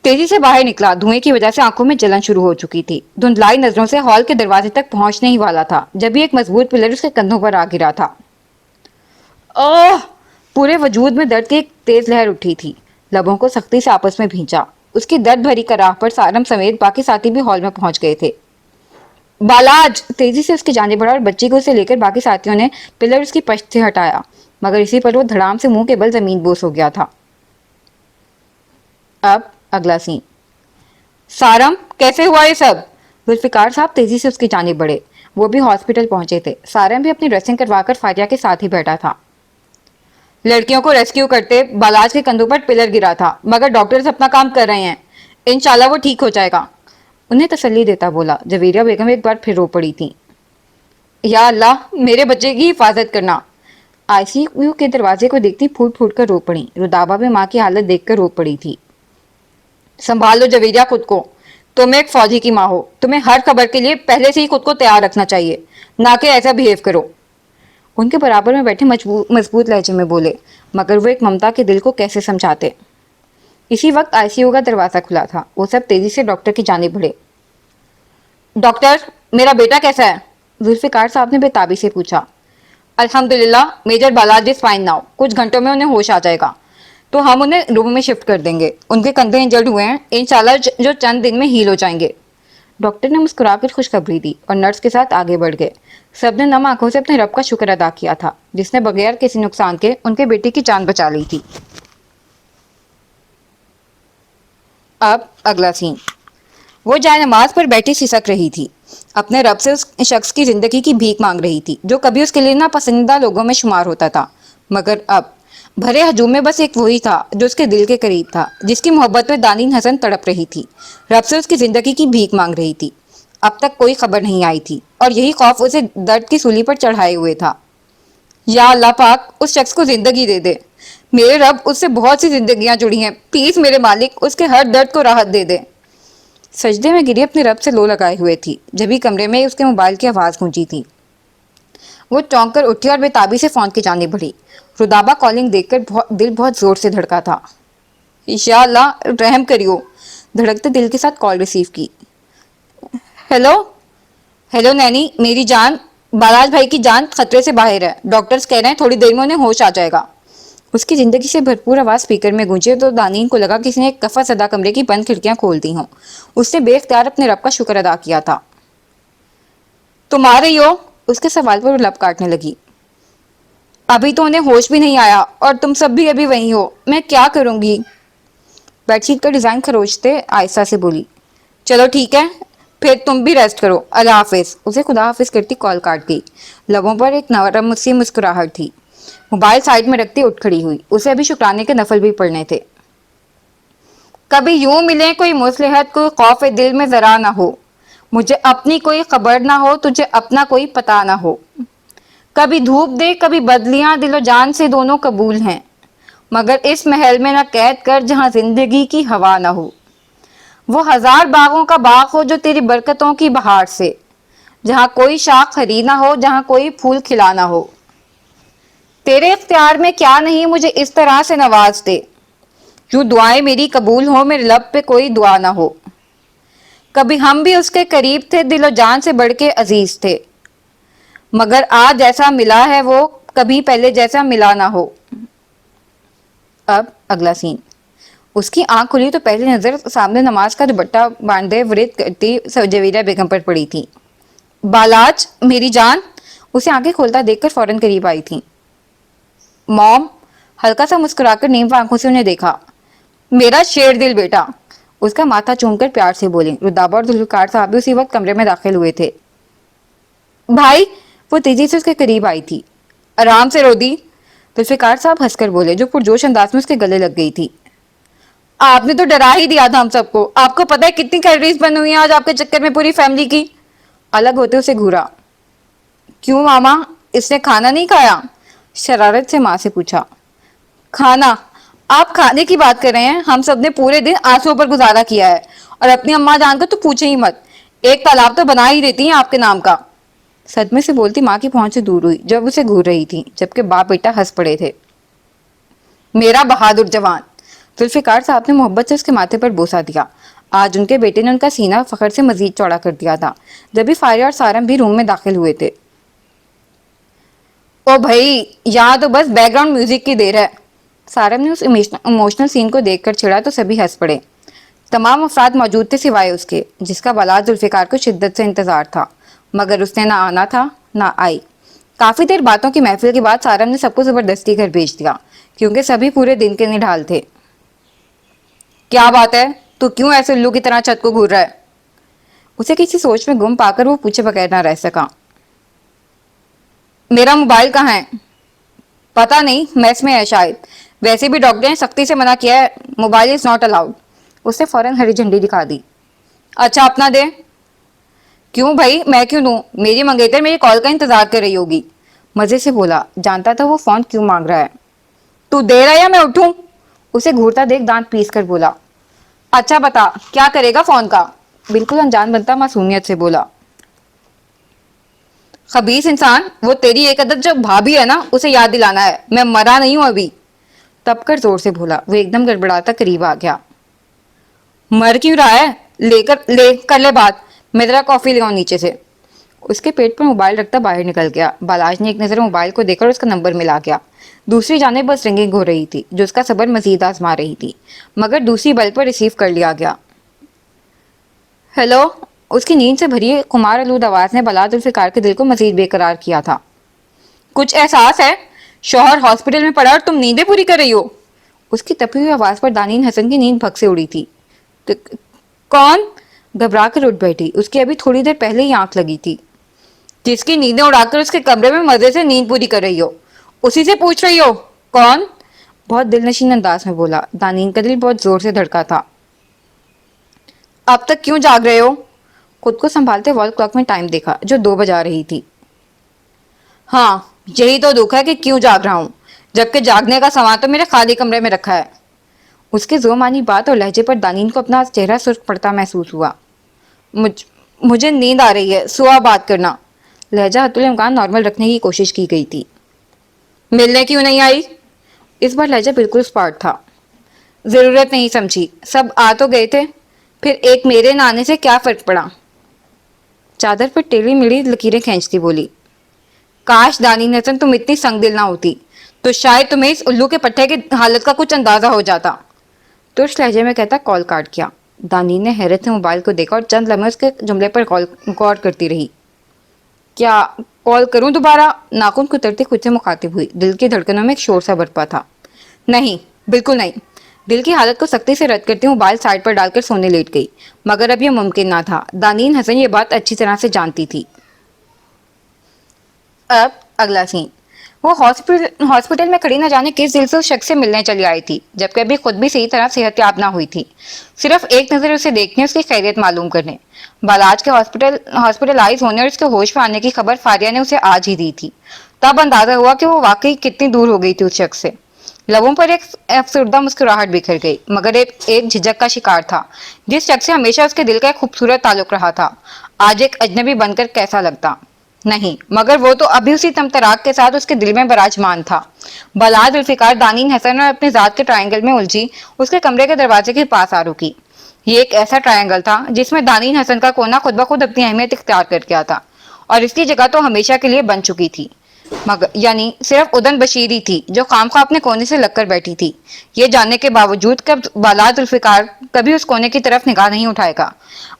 तेजी से बाहर निकला। धुएं की वजह से आंखों में जलन शुरू हो चुकी थी। धुंधलाई नजरों से हॉल के दरवाजे तक पहुंचने ही वाला था जब भी एक मजबूत पिलर उसके कंधों पर आ गिरा था। ओह! पूरे वजूद में दर्द की एक तेज लहर उठी थी। लबों को सख्ती से आपस में भींचा। उसकी दर्द भरी कराह पर सारम समेत बाकी साथी भी हॉल में पहुंच गए थे। बालाज तेजी से उसकी जानिब बढ़ा और बच्ची को उसे लेकर बाकी साथियों ने पिलर उसकी पश्च से हटाया, मगर इसी पर वो धड़ाम से मुंह के बल जमीन बोस हो गया था। अब अगला सीन। सारम, कैसे हुआ ये सब? जुल्फिकार साहब तेजी से उसकी जानिब बढ़े। वो भी हॉस्पिटल पहुंचे थे। सारम भी अपनी ड्रेसिंग करवाकर फारिया के साथ ही बैठा था। लड़कियों को रेस्क्यू करते बालाज के कंधों पर पिलर गिरा था, मगर डॉक्टर्स अपना काम कर रहे हैं। इंशाल्लाह वो ठीक हो जाएगा, उन्हें तसल्ली देता बोला। जवेरिया बेगम एक बार फिर रो पड़ी थी। या अल्लाह, मेरे बच्चे की हिफाजत करना। आईसीयू के दरवाजे को देखती फूट फूट कर रो पड़ी। रुदाबा भी माँ की हालत देखकर रो पड़ी थी। संभाल लो जवेरिया खुद को, तुम एक फौजी की माँ हो। तुम्हें हर खबर के लिए पहले से ही खुद को तैयार रखना चाहिए, ना कि ऐसा बिहेव करो। उनके बराबर में बैठे मजबूत लहजे में बोले, मगर वो एक ममता के दिल को कैसे समझाते। इसी वक्त आईसीयू का दरवाजा खुला था। वो सब तेजी से डॉक्टर की जानिब बढ़े। डॉक्टर, मेरा बेटा कैसा है? जुल्फिकार साहब ने बेताबी से पूछा। अल्हम्दुलिल्लाह, major Balaj is fine now. कुछ घंटों में उन्हें होश आ जाएगा तो हम उन्हें रूम में शिफ्ट कर देंगे। उनके कंधे इंजर्ड हुए हैं, इंशाल्लाह जो चंद दिन में हील हो जाएंगे। डॉक्टर ने मुस्कुराकर खुशखबरी दी और नर्स के साथ आगे बढ़ गए। सबने नम आंखों से अपने रब का शुक्र अदा किया था, जिसने बगैर किसी नुकसान के उनके बेटे की जान बचा ली थी। अब अगला सीन। वो जाए नमाज पर बैठी सिसक रही थी। अपने रब से उस शख्स की जिंदगी की भीख मांग रही थी जो कभी उसके लिए नापसंदीदा लोगों में शुमार होता था, मगर अब भरे हजूम में बस एक वही था जो उसके दिल के करीब था, जिसकी मोहब्बत में दानिन हसन तड़प रही थी। रब से उसकी जिंदगी की भीख मांग रही थी। अब तक कोई खबर नहीं आई थी और यही खौफ उसे दर्द की सूली पर चढ़ाए हुए था। या अल्लाह पाक, उस शख्स को जिंदगी दे दे। मेरे रब, उससे बहुत सी जिंदगियां जुड़ी हैं। प्लीज मेरे मालिक, उसके हर दर्द को राहत दे दे। सजदे में गिरी अपने रब से लो लगाए हुए थी जब ही कमरे में उसके मोबाइल की आवाज गूंजी थी। वो चौंक कर उठी और बेताबी से फोन की जानिब बढ़ी। रुदाबा कॉलिंग देखकर दिल बहुत जोर से धड़का था। या अल्लाह, रहम करियो। धड़कते दिल के साथ कॉल रिसीव की। हेलो हेलो नैनी, मेरी जान, बालाज भाई की जान खतरे से बाहर है। डॉक्टर्स कह रहे हैं थोड़ी देर में उन्हें होश आ जाएगा। उसकी जिंदगी से भरपूर आवाज स्पीकर में गूंजी तो दानीन को लगा किसी ने एक कफा सदा कमरे की बंद खिड़कियां खोल दी हों। उसने बेख्तियार अपने रब का शुक्र अदा किया था। तुम आ रही हो? उसके सवाल पर वो लब काटने लगी। अभी तो उन्हें होश भी नहीं आया और तुम सब भी अभी वहीं हो। मैं क्या करूंगी? बेडशीट का डिजाइन खरोचते आयशा से बोली। चलो ठीक है, फिर तुम भी रेस्ट करो। अल्लाह हाफिज। उसे खुदा हाफिज करती कॉल काट गई। लबों पर एक नरम सी मुस्कुराहट थी। मोबाइल साइड में रखती उठ खड़ी हुई। उसे अभी शुक्राने के नफल भी पढ़ने थे। कभी यूं मिले कोई मुसलिहत, कोई खौफ दिल में जरा ना हो। मुझे अपनी कोई खबर ना हो, तुझे अपना कोई पता ना हो। कभी धूप दे कभी बदलियां, दिलो जान से दोनों कबूल हैं। मगर इस महल में ना कैद कर जहां जिंदगी की हवा ना हो। वो हजार बागों का बाग हो जो तेरी बरकतों की बहार से, जहां कोई शाख हरी ना हो, जहां कोई फूल खिला ना हो। तेरे इख्तियार में क्या नहीं, मुझे इस तरह से नवाज दे। यूं दुआएं मेरी कबूल हो, मेरे लब पे कोई दुआ ना हो। कभी हम भी उसके करीब थे, दिलो जान से बढ़ के अजीज थे। मगर आज जैसा मिला है वो कभी पहले जैसा मिला ना हो। अब अगला सीन। उसकी आंख खुली तो पहली नजर सामने नमाज का दुपट्टा बांधे व्रत करती जवेरिया बेगम पर पड़ी थी। बालाज, मेरी जान। उसे आंखें खोलता देखकर फौरन करीब आई थी। मॉम, हल्का सा मुस्कुराकर नींव आंखों से उन्हें देखा। मेरा शेर दिल बेटा। उसका माथा चूमकर प्यार से बोली। रुदाबा और जुल्फिकार साहब भी उसी वक्त कमरे में दाखिल हुए थे। भाई, वो तेजी से उसके करीब आई थी। आराम से रोदी। जुल्फिकार साहब हंसकर बोले, जो पुरजोश अंदाज में उसके गले लग गई थी। आपने तो डरा ही दिया था हम सबको। आपको पता है कितनी कैलोरीज बन हुई हैं आज आपके चक्कर में पूरी फैमिली की? अलग होते उसे घूरा। क्यों मामा, इसने खाना नहीं खाया? शरारत से माँ से पूछा। खाना? آپ کھانے کی بات کر رہے ہیں، ہم سب نے پورے دن آنسو پر گزارا کیا ہے، اور اپنی اماں جان کا تو پوچھے ہی مت، ایک تالاب تو بنا ہی دیتی ہیں آپ کے نام کا۔ صدمے سے بولتی ماں کی پہنچ سے دور ہوئی جب اسے گھور رہی تھی، جبکہ باپ بیٹا ہنس پڑے تھے۔ میرا بہادر جوان، ذوالفقار صاحب نے محبت سے اس کے ماتھے پر بوسہ دیا۔ آج ان کے بیٹے نے ان کا سینہ فخر سے مزید چوڑا کر دیا تھا، جبھی فاریہ اور سارم بھی روم میں داخل ہوئے تھے۔ او بھائی، یہاں تو بس بیک گراؤنڈ میوزک کی دیر ہے۔ سارم نے اس ایموشنل سین کو دیکھ کر چھڑا تو سبھی ہنس پڑے۔ تمام افراد موجود تھے سوائے اس کے، جس کا بلاد ذوالفقار کو شدت سے انتظار تھا، مگر اس نے نہ آنا تھا نہ آئی۔ کافی دیر باتوں کی محفل کے بعد سارم نے سب کو زبردستی گھر بھیج دیا، کیونکہ سبھی پورے دن کے نڈھال تھے۔ کیا بات ہے، تو کیوں ایسے الو کی طرح چھت کو گھور رہا ہے؟ اسے کسی سوچ میں گم پا کر وہ پوچھے بغیر نہ رہ سکا۔ میرا موبائل کہاں ہے؟ پتہ نہیں، میس میں ہے شاید، ویسے بھی ڈاکٹر نے سختی سے منع کیا ہے، موبائل از ناٹ الاؤڈ۔ اس نے فوراً ہری جھنڈی دکھا دی۔ اچھا اپنا دے۔ کیوں بھائی، میں کیوں دوں؟ میری منگیتر میری کال کا انتظار کر رہی ہوگی۔ مزے سے بولا، جانتا تھا وہ فون کیوں مانگ رہا ہے۔ تو دے رہا ہے یا میں اٹھوں؟ اسے گھورتا دیکھ دانت پیس کر بولا۔ اچھا بتا، کیا کرے گا فون کا؟ بالکل انجان بنتا معصومیت سے بولا۔ خبیث انسان، وہ تیری ایک عدد جو بھابھی ہے نا، اسے یاد دلانا ہے، میں مرا نہیں ہوں ابھی۔ تب کر زور سے بولا، وہ ایک دم گڑبڑاتا قریب آ گیا۔ مر کیوں رہا ہے؟ لے کر لے بات، میں ذرا کافی لے آؤں نیچے سے۔ اس کے پیٹ پر موبائل رکھتا باہر نکل گیا۔ بالاج نے ایک نظر موبائل کو دیکھ کر اس کا نمبر ملا گیا۔ دوسری جانب بس رنگنگ ہو رہی تھی، جو اس کا صبر مزید آزما رہی تھی، مگر دوسری بل پر ریسیو کر لیا گیا۔ ہیلو، اس کی نیند سے بھری خمار آلود آواز نے بلاد ذوالفقار کے دل کو مزید بے قرار کیا تھا۔ کچھ احساس ہے؟ شوہر ہاسپٹل میں پڑا اور تم نیندیں پوری کر رہی ہو؟ اس کی تپی ہوئی آواز پر دانین حسن کی نیند بھگ سے اڑی تھی۔ کون؟ گھبرا کر اٹھ بیٹھی، اس کی ابھی تھوڑی دیر پہلے ہی آنکھ لگی تھی۔ جس کی نیندیں اڑا کر اس کے کمرے میں مزے سے نیند پوری کر رہی ہو، اسی سے پوچھ رہی ہو کون؟ بہت دل نشین انداز میں بولا۔ دانین کا دل بہت زور سے دھڑکا تھا۔ اب تک کیوں جاگ رہے ہو؟ خود کو سنبھالتے وال کلاک میں ٹائم دیکھا جو 2 بجا رہی تھی۔ ہاں، یہی تو دکھ ہے کہ کیوں جاگ رہا ہوں، جبکہ جاگنے کا سامان تو میرے خالی کمرے میں رکھا ہے۔ اس کے زومانی بات اور لہجے پر دانین کو اپنا چہرہ سرخ پڑتا محسوس ہوا۔ مجھے نیند آ رہی ہے، صبح بات کرنا۔ لہجہ حتی الامکان نارمل رکھنے کی کوشش کی گئی تھی۔ ملنے کیوں نہیں آئی؟ اس بار لہجہ بالکل اسپاٹ تھا۔ ضرورت نہیں سمجھی، سب آ تو گئے تھے، پھر ایک میرے نہ آنے سے کیا فرق پڑا؟ چادر پر ٹیڑھی میڑھی لکیریں کھینچتی بولی۔ کاش دانین حسن تم اتنی سنگ دل نہ ہوتی، تو شاید تمہیں اس الو کے پٹھے کی حالت کا کچھ اندازہ ہو جاتا۔ ترش لہجے میں کہتا کال کاٹ کیا۔ دانین نے حیرت سے موبائل کو دیکھا اور چند لمحے اس کے جملے پر غور کرتی رہی۔ کیا کال کروں دوبارہ؟ ناخن کترتی خود سے مخاطب ہوئی، دل کی دھڑکنوں میں ایک شور سا برپا تھا۔ نہیں، بالکل نہیں۔ دل کی حالت کو سختی سے رد کرتی موبائل سائڈ پر ڈال کر سونے لیٹ گئی، مگر اب یہ ممکن نہ تھا۔ دانین حسن یہ بات اچھی طرح سے جانتی تھی۔ اب اگلا سین، وہ ہاسپٹل میں کھڑی نہ جانے کس دل سے اس شخص سے ملنے چلی آئی تھی، جبکہ ابھی خود بھی صحیح طرح صحت یاب نہ ہوئی تھی، صرف ایک نظر اسے دیکھنے، اس کی خیریت معلوم کرنے۔ بالاج کے ہاسپٹلائز ہونے اور اس کے ہوش میں آنے کی خبر فاریہ نے اسے آج ہی دی تھی۔ تب اندازہ ہوا کہ وہ واقعی کتنی دور ہو گئی تھی اس شخص سے۔ لبوں پر ایک افسردہ مسکراہٹ بکھر گئی، مگر ایک جھجک کا شکار تھا۔ جس شخص سے ہمیشہ اس کے دل کا ایک خوبصورت تعلق رہا تھا، آج ایک اجنبی بن کر کیسا لگتا؟ نہیں، مگر وہ تو ابھی اسی تمتراک کے ساتھ اس کے دل میں براجمان تھا۔ بلاد ذوالفقار دانین حسن اور اپنے ذات کے ٹرائنگل میں الجھی اس کے کمرے کے دروازے کے پاس آ رکی۔ یہ ایک ایسا ٹرائنگل تھا جس میں دانین حسن کا کونا خود بخود اپنی اہمیت اختیار کر گیا تھا، اور اس کی جگہ تو ہمیشہ کے لیے بن چکی تھی، مگر یعنی صرف ادن بشیر ہی تھی جو خامخواہ اپنے کونے سے لگ کر بیٹھی تھی، یہ جاننے کے باوجود کہ بلاد ذوالفقار کبھی اس کونے کی طرف نگاہ نہیں اٹھائے گا۔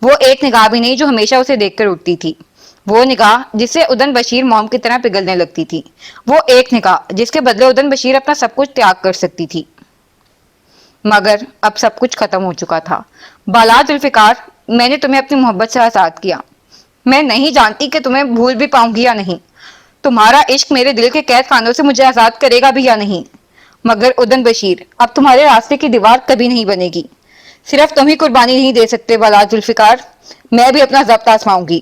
وہ ایک نگاہ بھی نہیں جو ہمیشہ اسے دیکھ کر اٹھتی تھی، وہ نگاہ جس سے ادن بشیر موم کی طرح پگھلنے لگتی تھی، وہ ایک نگاہ جس کے بدلے ادن بشیر اپنا سب کچھ تیاگ کر سکتی تھی۔ مگر اب سب کچھ ختم ہو چکا تھا۔ بلاد ذوالفقار، میں نے تمہیں اپنی محبت سے آزاد کیا، میں نہیں جانتی کہ تمہیں بھول بھی پاؤں گی یا نہیں، تمہارا عشق میرے دل کے قید خانوں سے مجھے آزاد کرے گا بھی یا نہیں، مگر ادن بشیر اب تمہارے راستے کی دیوار کبھی نہیں بنے گی، صرف تم ہی قربانی نہیں دے سکتے بلاد ذوالفقار، میں بھی اپنا ضبط آزماؤں گی۔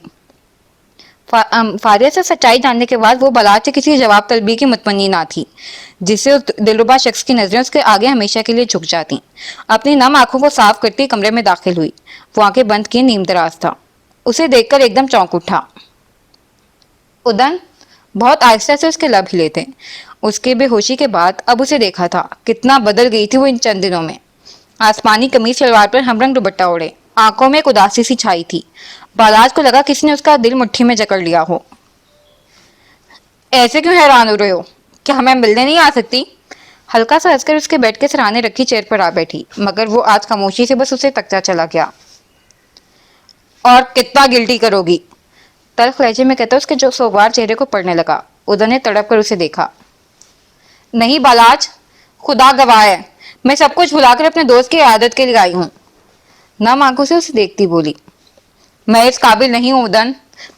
फारिया से सच्चाई जानने के बाद वो बलाज से किसी जवाब तलबी की मुतमनी ना थी, जिससे उस दिलरुबा शख्स की नजरें उसके आगे हमेशा के लिए झुक जाती। अपनी नम आंखों को साफ करती कमरे में दाखिल हुई। वो आंखें बंद किए नीम दराज था। उसे देखकर एकदम चौंक उठा। उदन, बहुत आहिस्ता से उसके लब हिले थे। उसके बेहोशी के बाद अब उसे देखा था कितना बदल गई थी वो इन चंद दिनों में। आसमानी कमीज सलवार पर हमरंग दुपट्टा ओढ़े, आंखों में एक उदासी सी छाई थी। बालाज को लगा किसी ने उसका दिल मुट्ठी में जकड़ लिया हो। ऐसे क्यों हैरान हो रहे हो? क्या हमें मिलने नहीं आ सकती? हल्का सा हंसकर उसके बेड के सराहने रखी चेयर पर आ बैठी, मगर वो आज खामोशी से बस उसे तकता चला गया। और कितना गिल्टी करोगी? तल्ख लहजे में कहता उसके जो सोगवार चेहरे को पड़ने लगा। उदय ने तड़प कर उसे देखा। नहीं बालाज, खुदा गवाह है, मैं सब कुछ भुलाकर अपने दोस्त की आदत के लिए आई हूँ। नम आंखों से उसे देखती बोली, मैं इस काबिल नहीं हूँ उदन,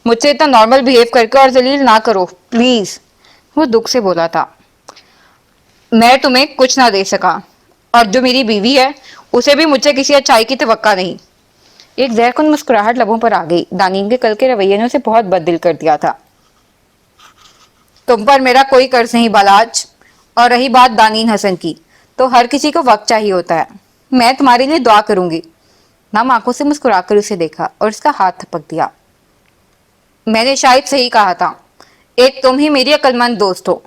मुझसे इतना नॉर्मल बिहेव करके और जलील ना करो प्लीज। वो दुख से बोला था। मैं तुम्हें कुछ ना दे सका, और जो मेरी बीवी है उसे भी मुझसे किसी अच्छाई की तवक्का नहीं। एक जहरकुन मुस्कुराहट लबों पर आ गई। दानीन के कल के रवैये ने उसे बहुत बददिल कर दिया था। तुम पर मेरा कोई कर्ज नहीं बालाज। और रही बात दानीन हसन की, तो हर किसी को वक्त चाहिए होता है। मैं तुम्हारे लिए दुआ करूंगी। नम आंखों से मुस्कुराकर उसे देखा और उसका हाथ थपक दिया। मैंने शायद सही कहा था, एक तुम ही मेरी अक्लमंद दोस्त हो।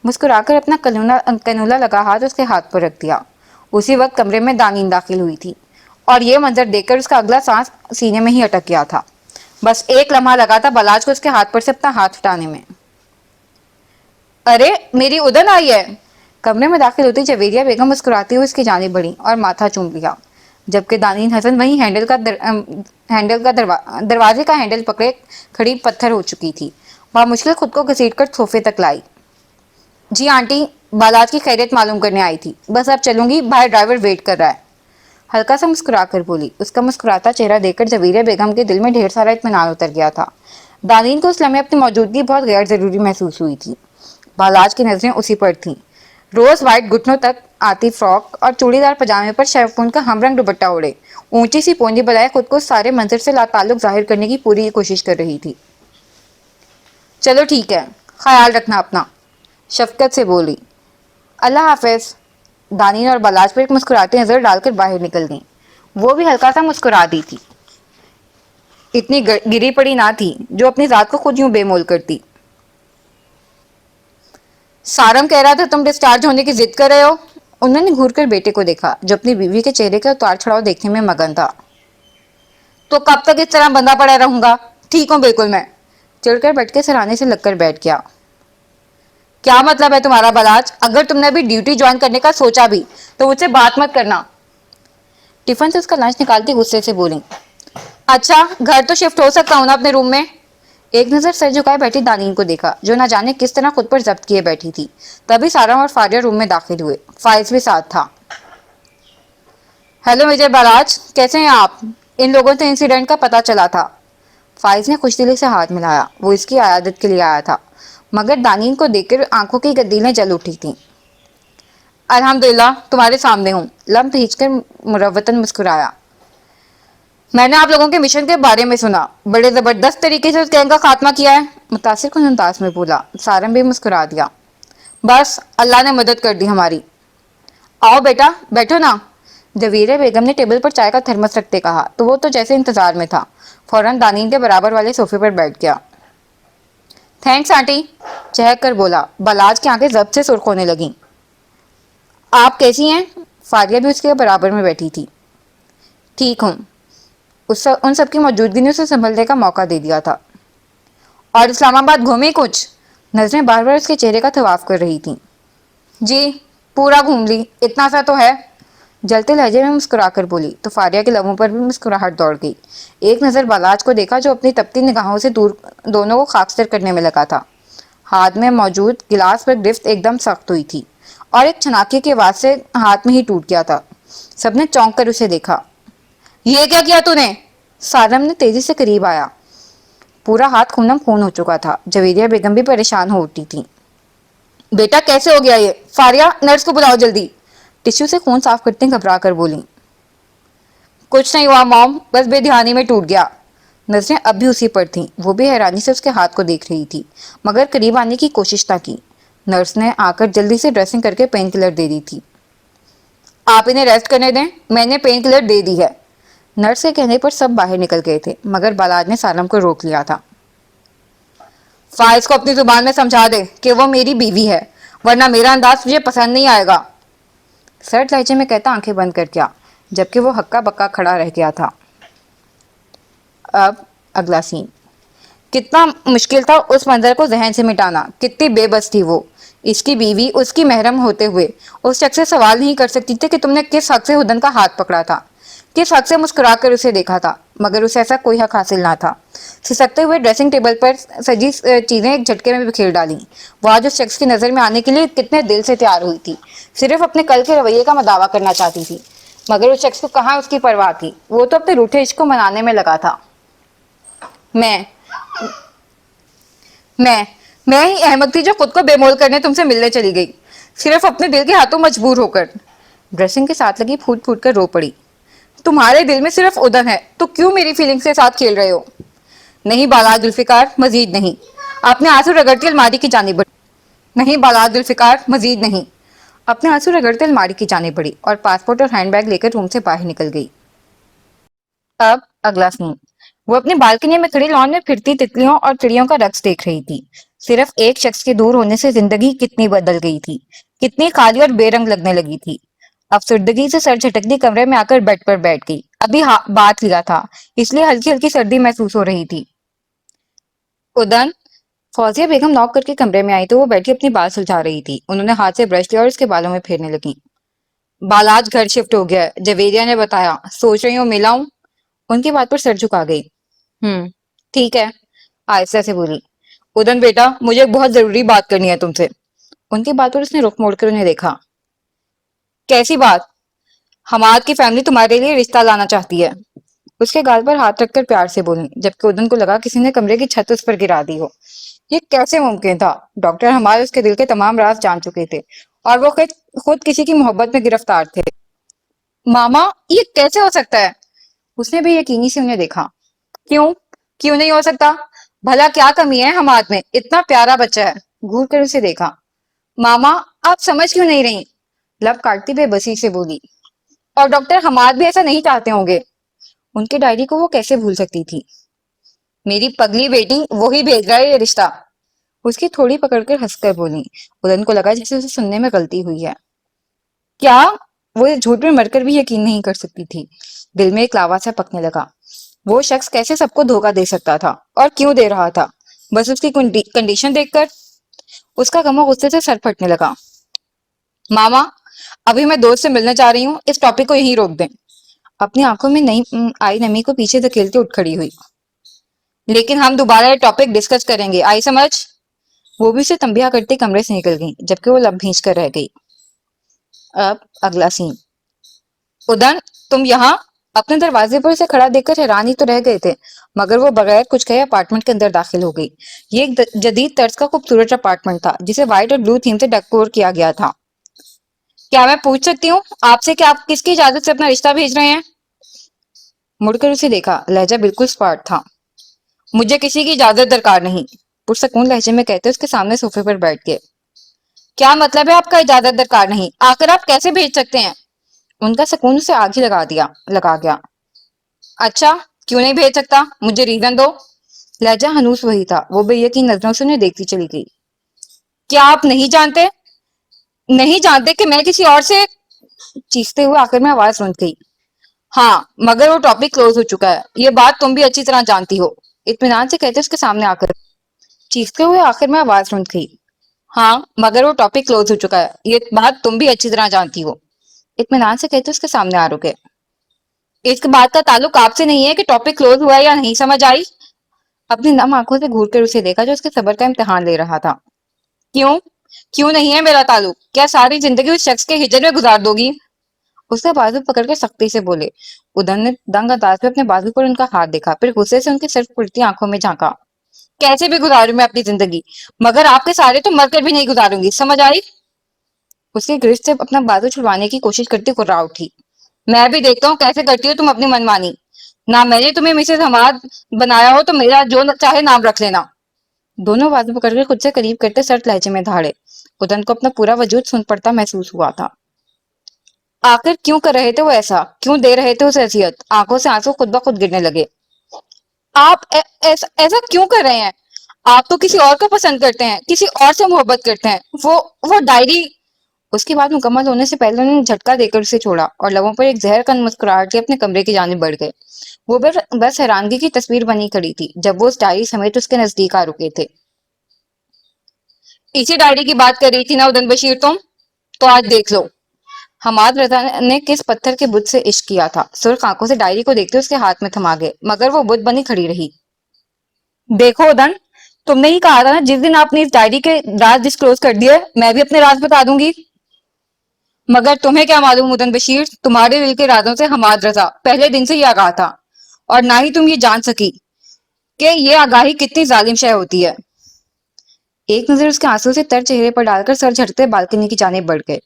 मुस्कुराकर अपना कनूला लगा हाथ उसके हाथ पर रख दिया। उसी वक्त कमरे में दानीन दाखिल हुई थी और ये मंजर देखकर उसका अगला सांस सीने में ही अटक गया था। बस एक लम्हा लगा था बलाज को उसके हाथ पर से अपना हाथ हटाने में। अरे मेरी उदन आई है। कमरे में दाखिल होती जवेरिया बेगम मुस्कुराती हुई उसकी जानिब बढ़ी और माथा चूम लिया, जबकि दानीन हसन वहीं दरवाजे का हैंडल पकड़े खड़ी पत्थर हो चुकी थी। वह मुश्किल खुद को घसीट कर सोफे तक लाई। जी आंटी, बालाज की खैरियत मालूम करने आई थी, बस अब चलूंगी, बाहर ड्राइवर वेट कर रहा है। हल्का सा मुस्कुरा कर बोली। उसका मुस्कुराता चेहरा देखकर जवेरिया बेगम के दिल में ढेर सारा इत्मीनान उतर गया था। दानीन को उस लम्हे अपनी मौजूदगी बहुत गैर जरूरी महसूस हुई थी। बालाज की नजरें उसी पर थीं। रोज व्हाइट घुटनों तक आती फ्रॉक और चूड़ीदार पजामे पर शेफून का हमरंग दुपट्टा ओढ़े ऊंची सी पोंजी बनाए खुद को सारे मंजर से लाताल्लुक जाहिर करने की पूरी कोशिश कर रही थी। चलो ठीक है, ख्याल रखना अपना, शफकत से बोली। अल्लाह हाफिज। दानीन और बालाज पर एक मुस्कुराती नजर डालकर बाहर निकल गई। वो भी हल्का सा मुस्कुरा दी थी। इतनी गिरी पड़ी ना थी जो अपनी जात को खुद यूं बेमोल करती। सारम कह रहा था तुम डिस्चार्ज होने की जिद कर रहे हो। उन्होंने घूर कर बेटे को देखा जो अपनी बीवी के चेहरे का उतार चढ़ाव देखने में मगन था। तो कब तक इस तरह बंधा पड़ा रहूंगा? ठीक हूं बिल्कुल मैं। चिढ़कर बैठ के सराहने से लगकर बैठ गया। क्या मतलब है तुम्हारा बलाज? अगर तुमने अभी ड्यूटी ज्वाइन करने का सोचा भी तो मुझसे बात मत करना। टिफिन से उसका लंच निकालती गुस्से से बोली। अच्छा, घर तो शिफ्ट हो सकता हूं ना अपने रूम में। एक नजर सर झुकाए बैठी दानीन को देखा जो न जाने किस तरह खुद पर जब्त किए बैठी थी। तभी सारा और फारिया रूम में दाखिल हुए। फाइज भी साथ था। हेलो विजय बराज, कैसे हैं आप? इन लोगों से इंसिडेंट का पता चला था। फाइज ने खुशदिली से हाथ मिलाया। वो इसकी आयादत के लिए आया था, मगर दानीन को देखकर आंखों की गद्दीलें जल उठी थीं। अल्हम्दुलिल्लाह तुम्हारे सामने हूँ। लम्ब खींचकर मुरव्वतन मुस्कुराया। मैंने आप लोगों के मिशन के बारे में सुना, बड़े जबरदस्त तरीके से उस गैंग का खात्मा किया है। मुतासिर कुन अंदाज में बोला। सारम भी मुस्कुरा दिया। बस अल्लाह ने मदद कर दी हमारी। आओ बेटा बैठो ना। जवीर बेगम ने टेबल पर चाय का थर्मस रखते कहा तो वो तो जैसे इंतजार में था, फौरन दानीन के बराबर वाले सोफे पर बैठ गया। थैंक्स आंटी, चहक कर बोला। बलाज की आंखें जब्त से सुर्ख होने लगीं। आप कैसी हैं? फारिया भी उसके बराबर में बैठी थी। ठीक हूँ। उन सबकी मौजूदगी ने उसे संभलने का मौका दे दिया था। और इस्लामाबाद घूमे कुछ? नजरें बार बार उसके चेहरे का तवाफ कर रही थीं। जी पूरा घूम ली, इतना सा तो है। जलते लहजे में मुस्कुराकर बोली तो फारिया के लबों पर भी मुस्कुराहट दौड़ गई। एक नज़र बालाज को देखा जो अपनी तपती निगाहों से दूर दोनों को खाकसर करने में लगा था। हाथ में मौजूद गिलास पर गिरफ्त एकदम सख्त हुई थी और एक छनाके की आवाज से हाथ में ही टूट गया था। सबने चौंक कर उसे देखा। ये क्या किया तूने? सारम ने तेजी से करीब आया। पूरा हाथ खूनम खून हो चुका था। जवेरिया बेगम भी परेशान हो उठी थी। बेटा कैसे हो गया ये? फारिया नर्स को बुलाओ जल्दी। टिश्यू से खून साफ करते घबरा कर बोली। कुछ नहीं हुआ मॉम, बस बेध्यानी में टूट गया। नजरें अब भी उसी पर थीं। वो भी हैरानी से उसके हाथ को देख रही थी, मगर करीब आने की कोशिश ना की। नर्स ने आकर जल्दी से ड्रेसिंग करके पेन किलर दे दी थी। आप इन्हें रेस्ट करने दें, मैंने पेन किलर दे दी है। नर्स के कहने पर सब बाहर निकल गए थे, मगर बालाज ने सालम को रोक लिया था। फाइज को अपनी जुबान में समझा दे कि वो मेरी बीवी है, वरना मेरा अंदाज तुझे पसंद नहीं आएगा। सर्द लहजे में कहता आंखें बंद कर गया, जबकि वो हक्का बक्का खड़ा रह गया था। अब अगला सीन। कितना मुश्किल था उस मंजर को जहन से मिटाना। कितनी बेबस थी वो। इसकी बीवी उसकी महरम होते हुए उस शख्स से सवाल नहीं कर सकती थी कि तुमने किस हक से हुदन का हाथ पकड़ा था, किस हक से मुस्कुराकर उसे देखा था, मगर उसे ऐसा कोई हक हासिल ना था। सिसकते हुए ड्रेसिंग टेबल पर सजी चीजें एक झटके में बिखेर डाली। वो आज उस शख्स की नजर में आने के लिए कितने दिल से तैयार हुई थी। सिर्फ अपने कल के रवैये का दावा करना चाहती थी, मगर उस शख्स को कहाँ उसकी परवाह थी। वो तो अपने रूठे इश्क को मनाने में लगा था। मैं मैं मैं ही अहमक थी जो खुद को बेमोल करने तुमसे मिलने चली गई, सिर्फ अपने दिल के हाथों मजबूर होकर। ड्रेसिंग के साथ लगी फूट फूट कर रो पड़ी। तुम्हारे दिल में सिर्फ उदन है, तो क्यों मेरी फीलिंग्स के साथ खेल रहे हो? नहीं बाला जुल्फिकार, मजीद नहीं। अपने आंसू रगड़ती अलमारी की जाने बढ़ी। नहीं बाला जुल्फिकार, मजीद नहीं। अपने आंसू रगड़ते अलमारी की जाने बढ़ी और पासपोर्ट और हैंडबैग लेकर रूम से बाहर निकल गई। अब अगला सीन। वो अपनी बालकनी में खड़ी लॉन में फिरती तितलियों और चिड़ियों का रक्स देख रही थी। सिर्फ एक शख्स के दूर होने से जिंदगी कितनी बदल गई थी, कितनी खाली और बेरंग लगने लगी थी। अफसुर्दगी से सर झटकती कमरे में आकर बेड पर बैठ गई। अभी बात लिया था, इसलिए हल्की हल्की सर्दी महसूस हो रही थी। उदन। फौजिया बेगम नॉक करके कमरे में आई तो वो बैठी अपनी बाल सुलझा रही थी। उन्होंने हाथ से ब्रश लिया और उसके बालों में फेरने लगी। बाल आज घर शिफ्ट हो गया है, जवेरिया ने बताया। सोच रही हूँ मिलाऊं। उनकी बात पर सर झुका गई। ठीक है, आहिस्ता से बोली। उदन बेटा, मुझे एक बहुत जरूरी बात करनी है तुमसे। उनकी बात पर उसने रुख मोड़कर उन्हें देखा। कैसी बात? हमाद की फैमिली तुम्हारे लिए रिश्ता लाना चाहती है। उसके गाल पर हाथ रखकर प्यार से बोली, जबकि उदन को लगा किसी ने कमरे की छत उस पर गिरा दी हो। ये कैसे मुमकिन था? डॉक्टर हमारे उसके दिल के तमाम राज जान चुके थे, और वो खुद खुद किसी की मोहब्बत में गिरफ्तार थे। मामा, ये कैसे हो सकता है? उसने भी यकीनी से उन्हें देखा। क्यों? क्यों नहीं हो सकता? भला क्या कमी है हमाद में? इतना प्यारा बच्चा है। घूर कर उसे देखा। मामा, आप समझ क्यों नहीं रही? लब काटती बेबसी से बोली। और डॉक्टर हमाद भी ऐसा नहीं चाहते होंगे। उनकी डायरी को वो कैसे भूल सकती थी? मेरी पगली बेटी वही भेज रहा है ये रिश्ता। उसकी थोड़ी पकड़कर हंसकर बोली। उदन को लगा जैसे उसे सुनने में गलती हुई है। क्या? वो इस झूठ में मरकर भी यकीन नहीं कर सकती थी। दिल में एक लावा सा पकने लगा। वो शख्स कैसे सबको धोखा दे सकता था, और क्यों दे रहा था? बस उसकी कंडीशन देखकर उसका गमा गुस्से से सर फटने लगा। मामा, अभी मैं दोस्त से मिलने जा रही हूँ, इस टॉपिक को यहीं रोक दें। अपनी आंखों में नई आई नमी को पीछे धकेलते उठ खड़ी हुई। लेकिन हम दोबारा ये टॉपिक डिस्कस करेंगे, आई समझ? वो भी उसे तंबिया करते कमरे से निकल गई, जबकि वो लब भींच कर रह गई। अब अगला सीन। उदन, तुम यहाँ? अपने दरवाजे पर उसे खड़ा देखकर हैरान ही तो रह गए थे, मगर वो बगैर कुछ कहे अपार्टमेंट के अंदर दाखिल हो गई। ये एक जदीद तर्ज का खूबसूरत अपार्टमेंट था, जिसे व्हाइट और ब्लू थीम से डेकोर किया गया था। क्या मैं पूछ सकती हूँ आपसे कि आप किसकी इजाजत से अपना रिश्ता भेज रहे हैं? मुड़कर उसे देखा। लहजा बिल्कुल स्पॉट था। मुझे किसी की इजाजत दरकार नहीं। पुरसकून लहजे में कहते उसके सामने सोफे पर बैठ गए। क्या मतलब है आपका इजाजत दरकार नहीं? आकर आप कैसे भेज सकते हैं? उनका सुकून उसे आग ही लगा गया। अच्छा, क्यों नहीं भेज सकता? मुझे रीजन दो। लहजा हनूस वही था। वो बेयकीन नजरों से उन्हें देखती चली गई। क्या आप नहीं जानते कि मैं किसी और से? चीखते हुए आखिर में आवाज रुंध गई। हाँ, मगर वो टॉपिक क्लोज हो चुका है, ये बात तुम भी अच्छी तरह जानती हो। इत्मीनान से कहते उसके सामने आकर चीखते हुए आखिर में आवाज रुंध गई। हाँ, मगर वो टॉपिक क्लोज हो चुका है, ये बात तुम भी अच्छी तरह जानती हो। इत्मीनान से कहते उसके सामने आ रुके। इस बात का ताल्लुक आपसे नहीं है कि टॉपिक क्लोज हुआ है या नहीं, समझ आई? अपनी नम आंखों से घूर कर उसे देखा, जो उसके सब्र का इम्तिहान ले रहा था। क्यों? क्यों नहीं है मेरा ताल्लुक? क्या सारी जिंदगी उस शख्स के हिजर में गुजार दोगी? उसका बाजू पकड़कर सख्ती से बोले। उदन ने दंग अंदाज में अपने बाजू पर उनका हाथ देखा, फिर गुस्से से उनकी सिर्फ उल्टी आंखों में झांका। कैसे भी गुजारूं मैं अपनी जिंदगी, मगर आपके सारे तो मरकर भी नहीं गुजारूंगी, समझ आई? उसकी गिरफ्त से अपना बाजू छुड़वाने की कोशिश करती कुर्रा उठी। मैं भी देखता हूँ कैसे करती हो तुम अपनी मनमानी। ना मैंने तुम्हें मिसेज हमाद बनाया हो तो मेरा जो चाहे नाम रख लेना। दोनों बाजू पकड़कर खुद से करीब करते सर्द लहजे में धाड़े। उदन को अपना पूरा वजूद सुन पड़ता महसूस हुआ था। आखिर क्यों कर रहे थे वो ऐसा, क्यों दे रहे थे उसे अजियत? आंखों से आंसू खुद ब खुद गिरने लगे। आप ऐसा क्यों कर रहे हैं? आप तो किसी और को पसंद करते हैं, किसी और से मोहब्बत करते हैं। वो डायरी। उसकी बात मुकम्मल होने से पहले उन्होंने झटका देकर उसे छोड़ा और लबों पर एक जहर कन मुस्कुराहट के अपने कमरे की जानिब बढ़ गए। वो बस हैरानगी की तस्वीर बनी खड़ी थी जब वो उस डायरी समेत उसके नजदीक आ रुके थे। इसी डायरी की बात कर रही थी ना उदन बशीर तुम? तो आज देख लो। हमाद रजा ने किस पत्थर के बुत से इश्क किया था। सुर्ख आंखों से डायरी को देखते उसके हाथ में थमा गए, मगर वो बुत बनी खड़ी रही। देखो उदन, तुमने ही कहा था ना जिस दिन आपने इस डायरी के राज डिस्क्लोज कर दिए मैं भी अपने राज बता दूंगी। मगर तुम्हें क्या मालूम उदन बशीर, तुम्हारे दिल के राजों से हमाद रजा पहले दिन से ही आगाह था। और ना ही तुम ये जान सकी कि ये आगाही कितनी जालिम शय होती है। एक नजर उसके आंसू से तर चेहरे पर डालकर सर झटते बालकनी की जाने बढ़ गए।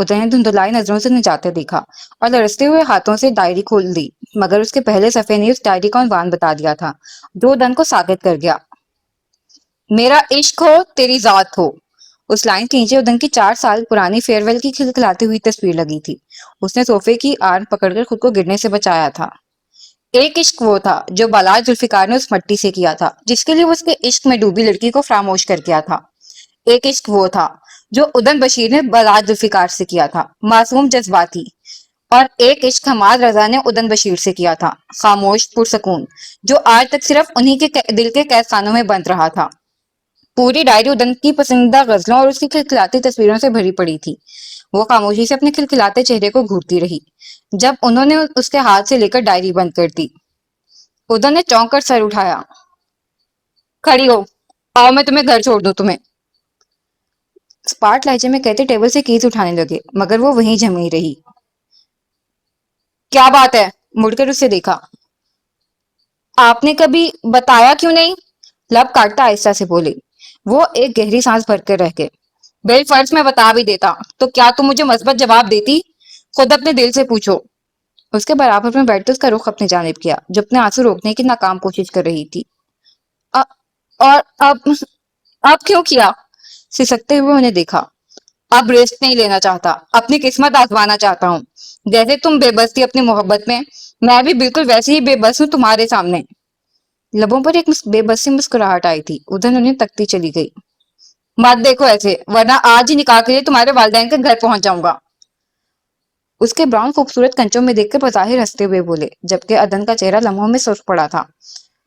उदय ने धुंधलाई नजरों से जाते देखा और लरसते हुए हाथों से डायरी खोल दी, मगर उसके पहले सफे ने उस डायरी का उन्वान बता दिया था, जो उदन को साकित कर गया। मेरा इश्क हो तेरी जात हो। उस लाइन के नीचे उदन की 4 साल पुरानी फेयरवेल की खिलखिलाती हुई तस्वीर लगी थी। उसने सोफे की आड़ पकड़कर खुद को गिरने से बचाया था। एक इश्क वो था जो बालाज जुल्फिकार ने उस मट्टी से किया था जिसके लिए वो उसके इश्क में डूबी लड़की को फरामोश कर गया था। एक इश्क वो था जो उदन बशीर ने बालाज जुल्फिकार से किया था, मासूम जज्बाती। और एक इश्क हमाद रजा ने उदन बशीर से किया था, खामोश पुरसकून, जो आज तक सिर्फ उन्हीं के दिल के कैद खानों में बंद रहा था। पूरी डायरी उदन की पसंदीदा गजलों और उसकी खिलखिलाती तस्वीरों से भरी पड़ी थी। वो खामोशी से अपने खिलखिलाते चेहरे को घूरती रही जब उन्होंने उसके हाथ से लेकर डायरी बंद कर दी। उदन ने चौंक कर सर उठाया। खड़ी हो, आओ मैं तुम्हें घर छोड़ दूं तुम्हें। स्पार्ट लहजे में कहते टेबल से कीज उठाने लगे, मगर वो वहीं जमी रही। क्या बात है? मुड़कर उसे देखा। आपने कभी बताया क्यों नहीं? लब काटता आहिस्ता से बोली। वो एक गहरी सांस भरकर रह गए। बेल फर्ज में बता भी देता तो क्या तुम मुझे मस्बत जवाब देती? खुद अपने दिल से पूछो। उसके बराबर में बैठते उसका रुख अपनी जानिब किया, जो अपने आंसू रोकने की नाकाम कोशिश कर रही थी। अ, और अब क्यों किया? सिसकते हुए उन्हें देखा। अब रेस्ट नहीं लेना चाहता, अपनी किस्मत आजमाना चाहता हूँ। जैसे तुम बेबस थी अपनी मोहब्बत में, मैं भी बिल्कुल वैसे ही बेबस हूँ तुम्हारे सामने। लबों पर एक बेबस सी मुस्कुराहट आई थी। उधर उन्हें तकती चली गई। मत देखो ऐसे, वरना आज ही निकाह के लिए तुम्हारे वालिदैन के घर पहुंच जाऊंगा। उसके ब्राउन खूबसूरत कंचों में देखकर बज़ाहिर हंसते हुए बोले, जबकि अदन का चेहरा लम्हों में सुर्ख पड़ा था।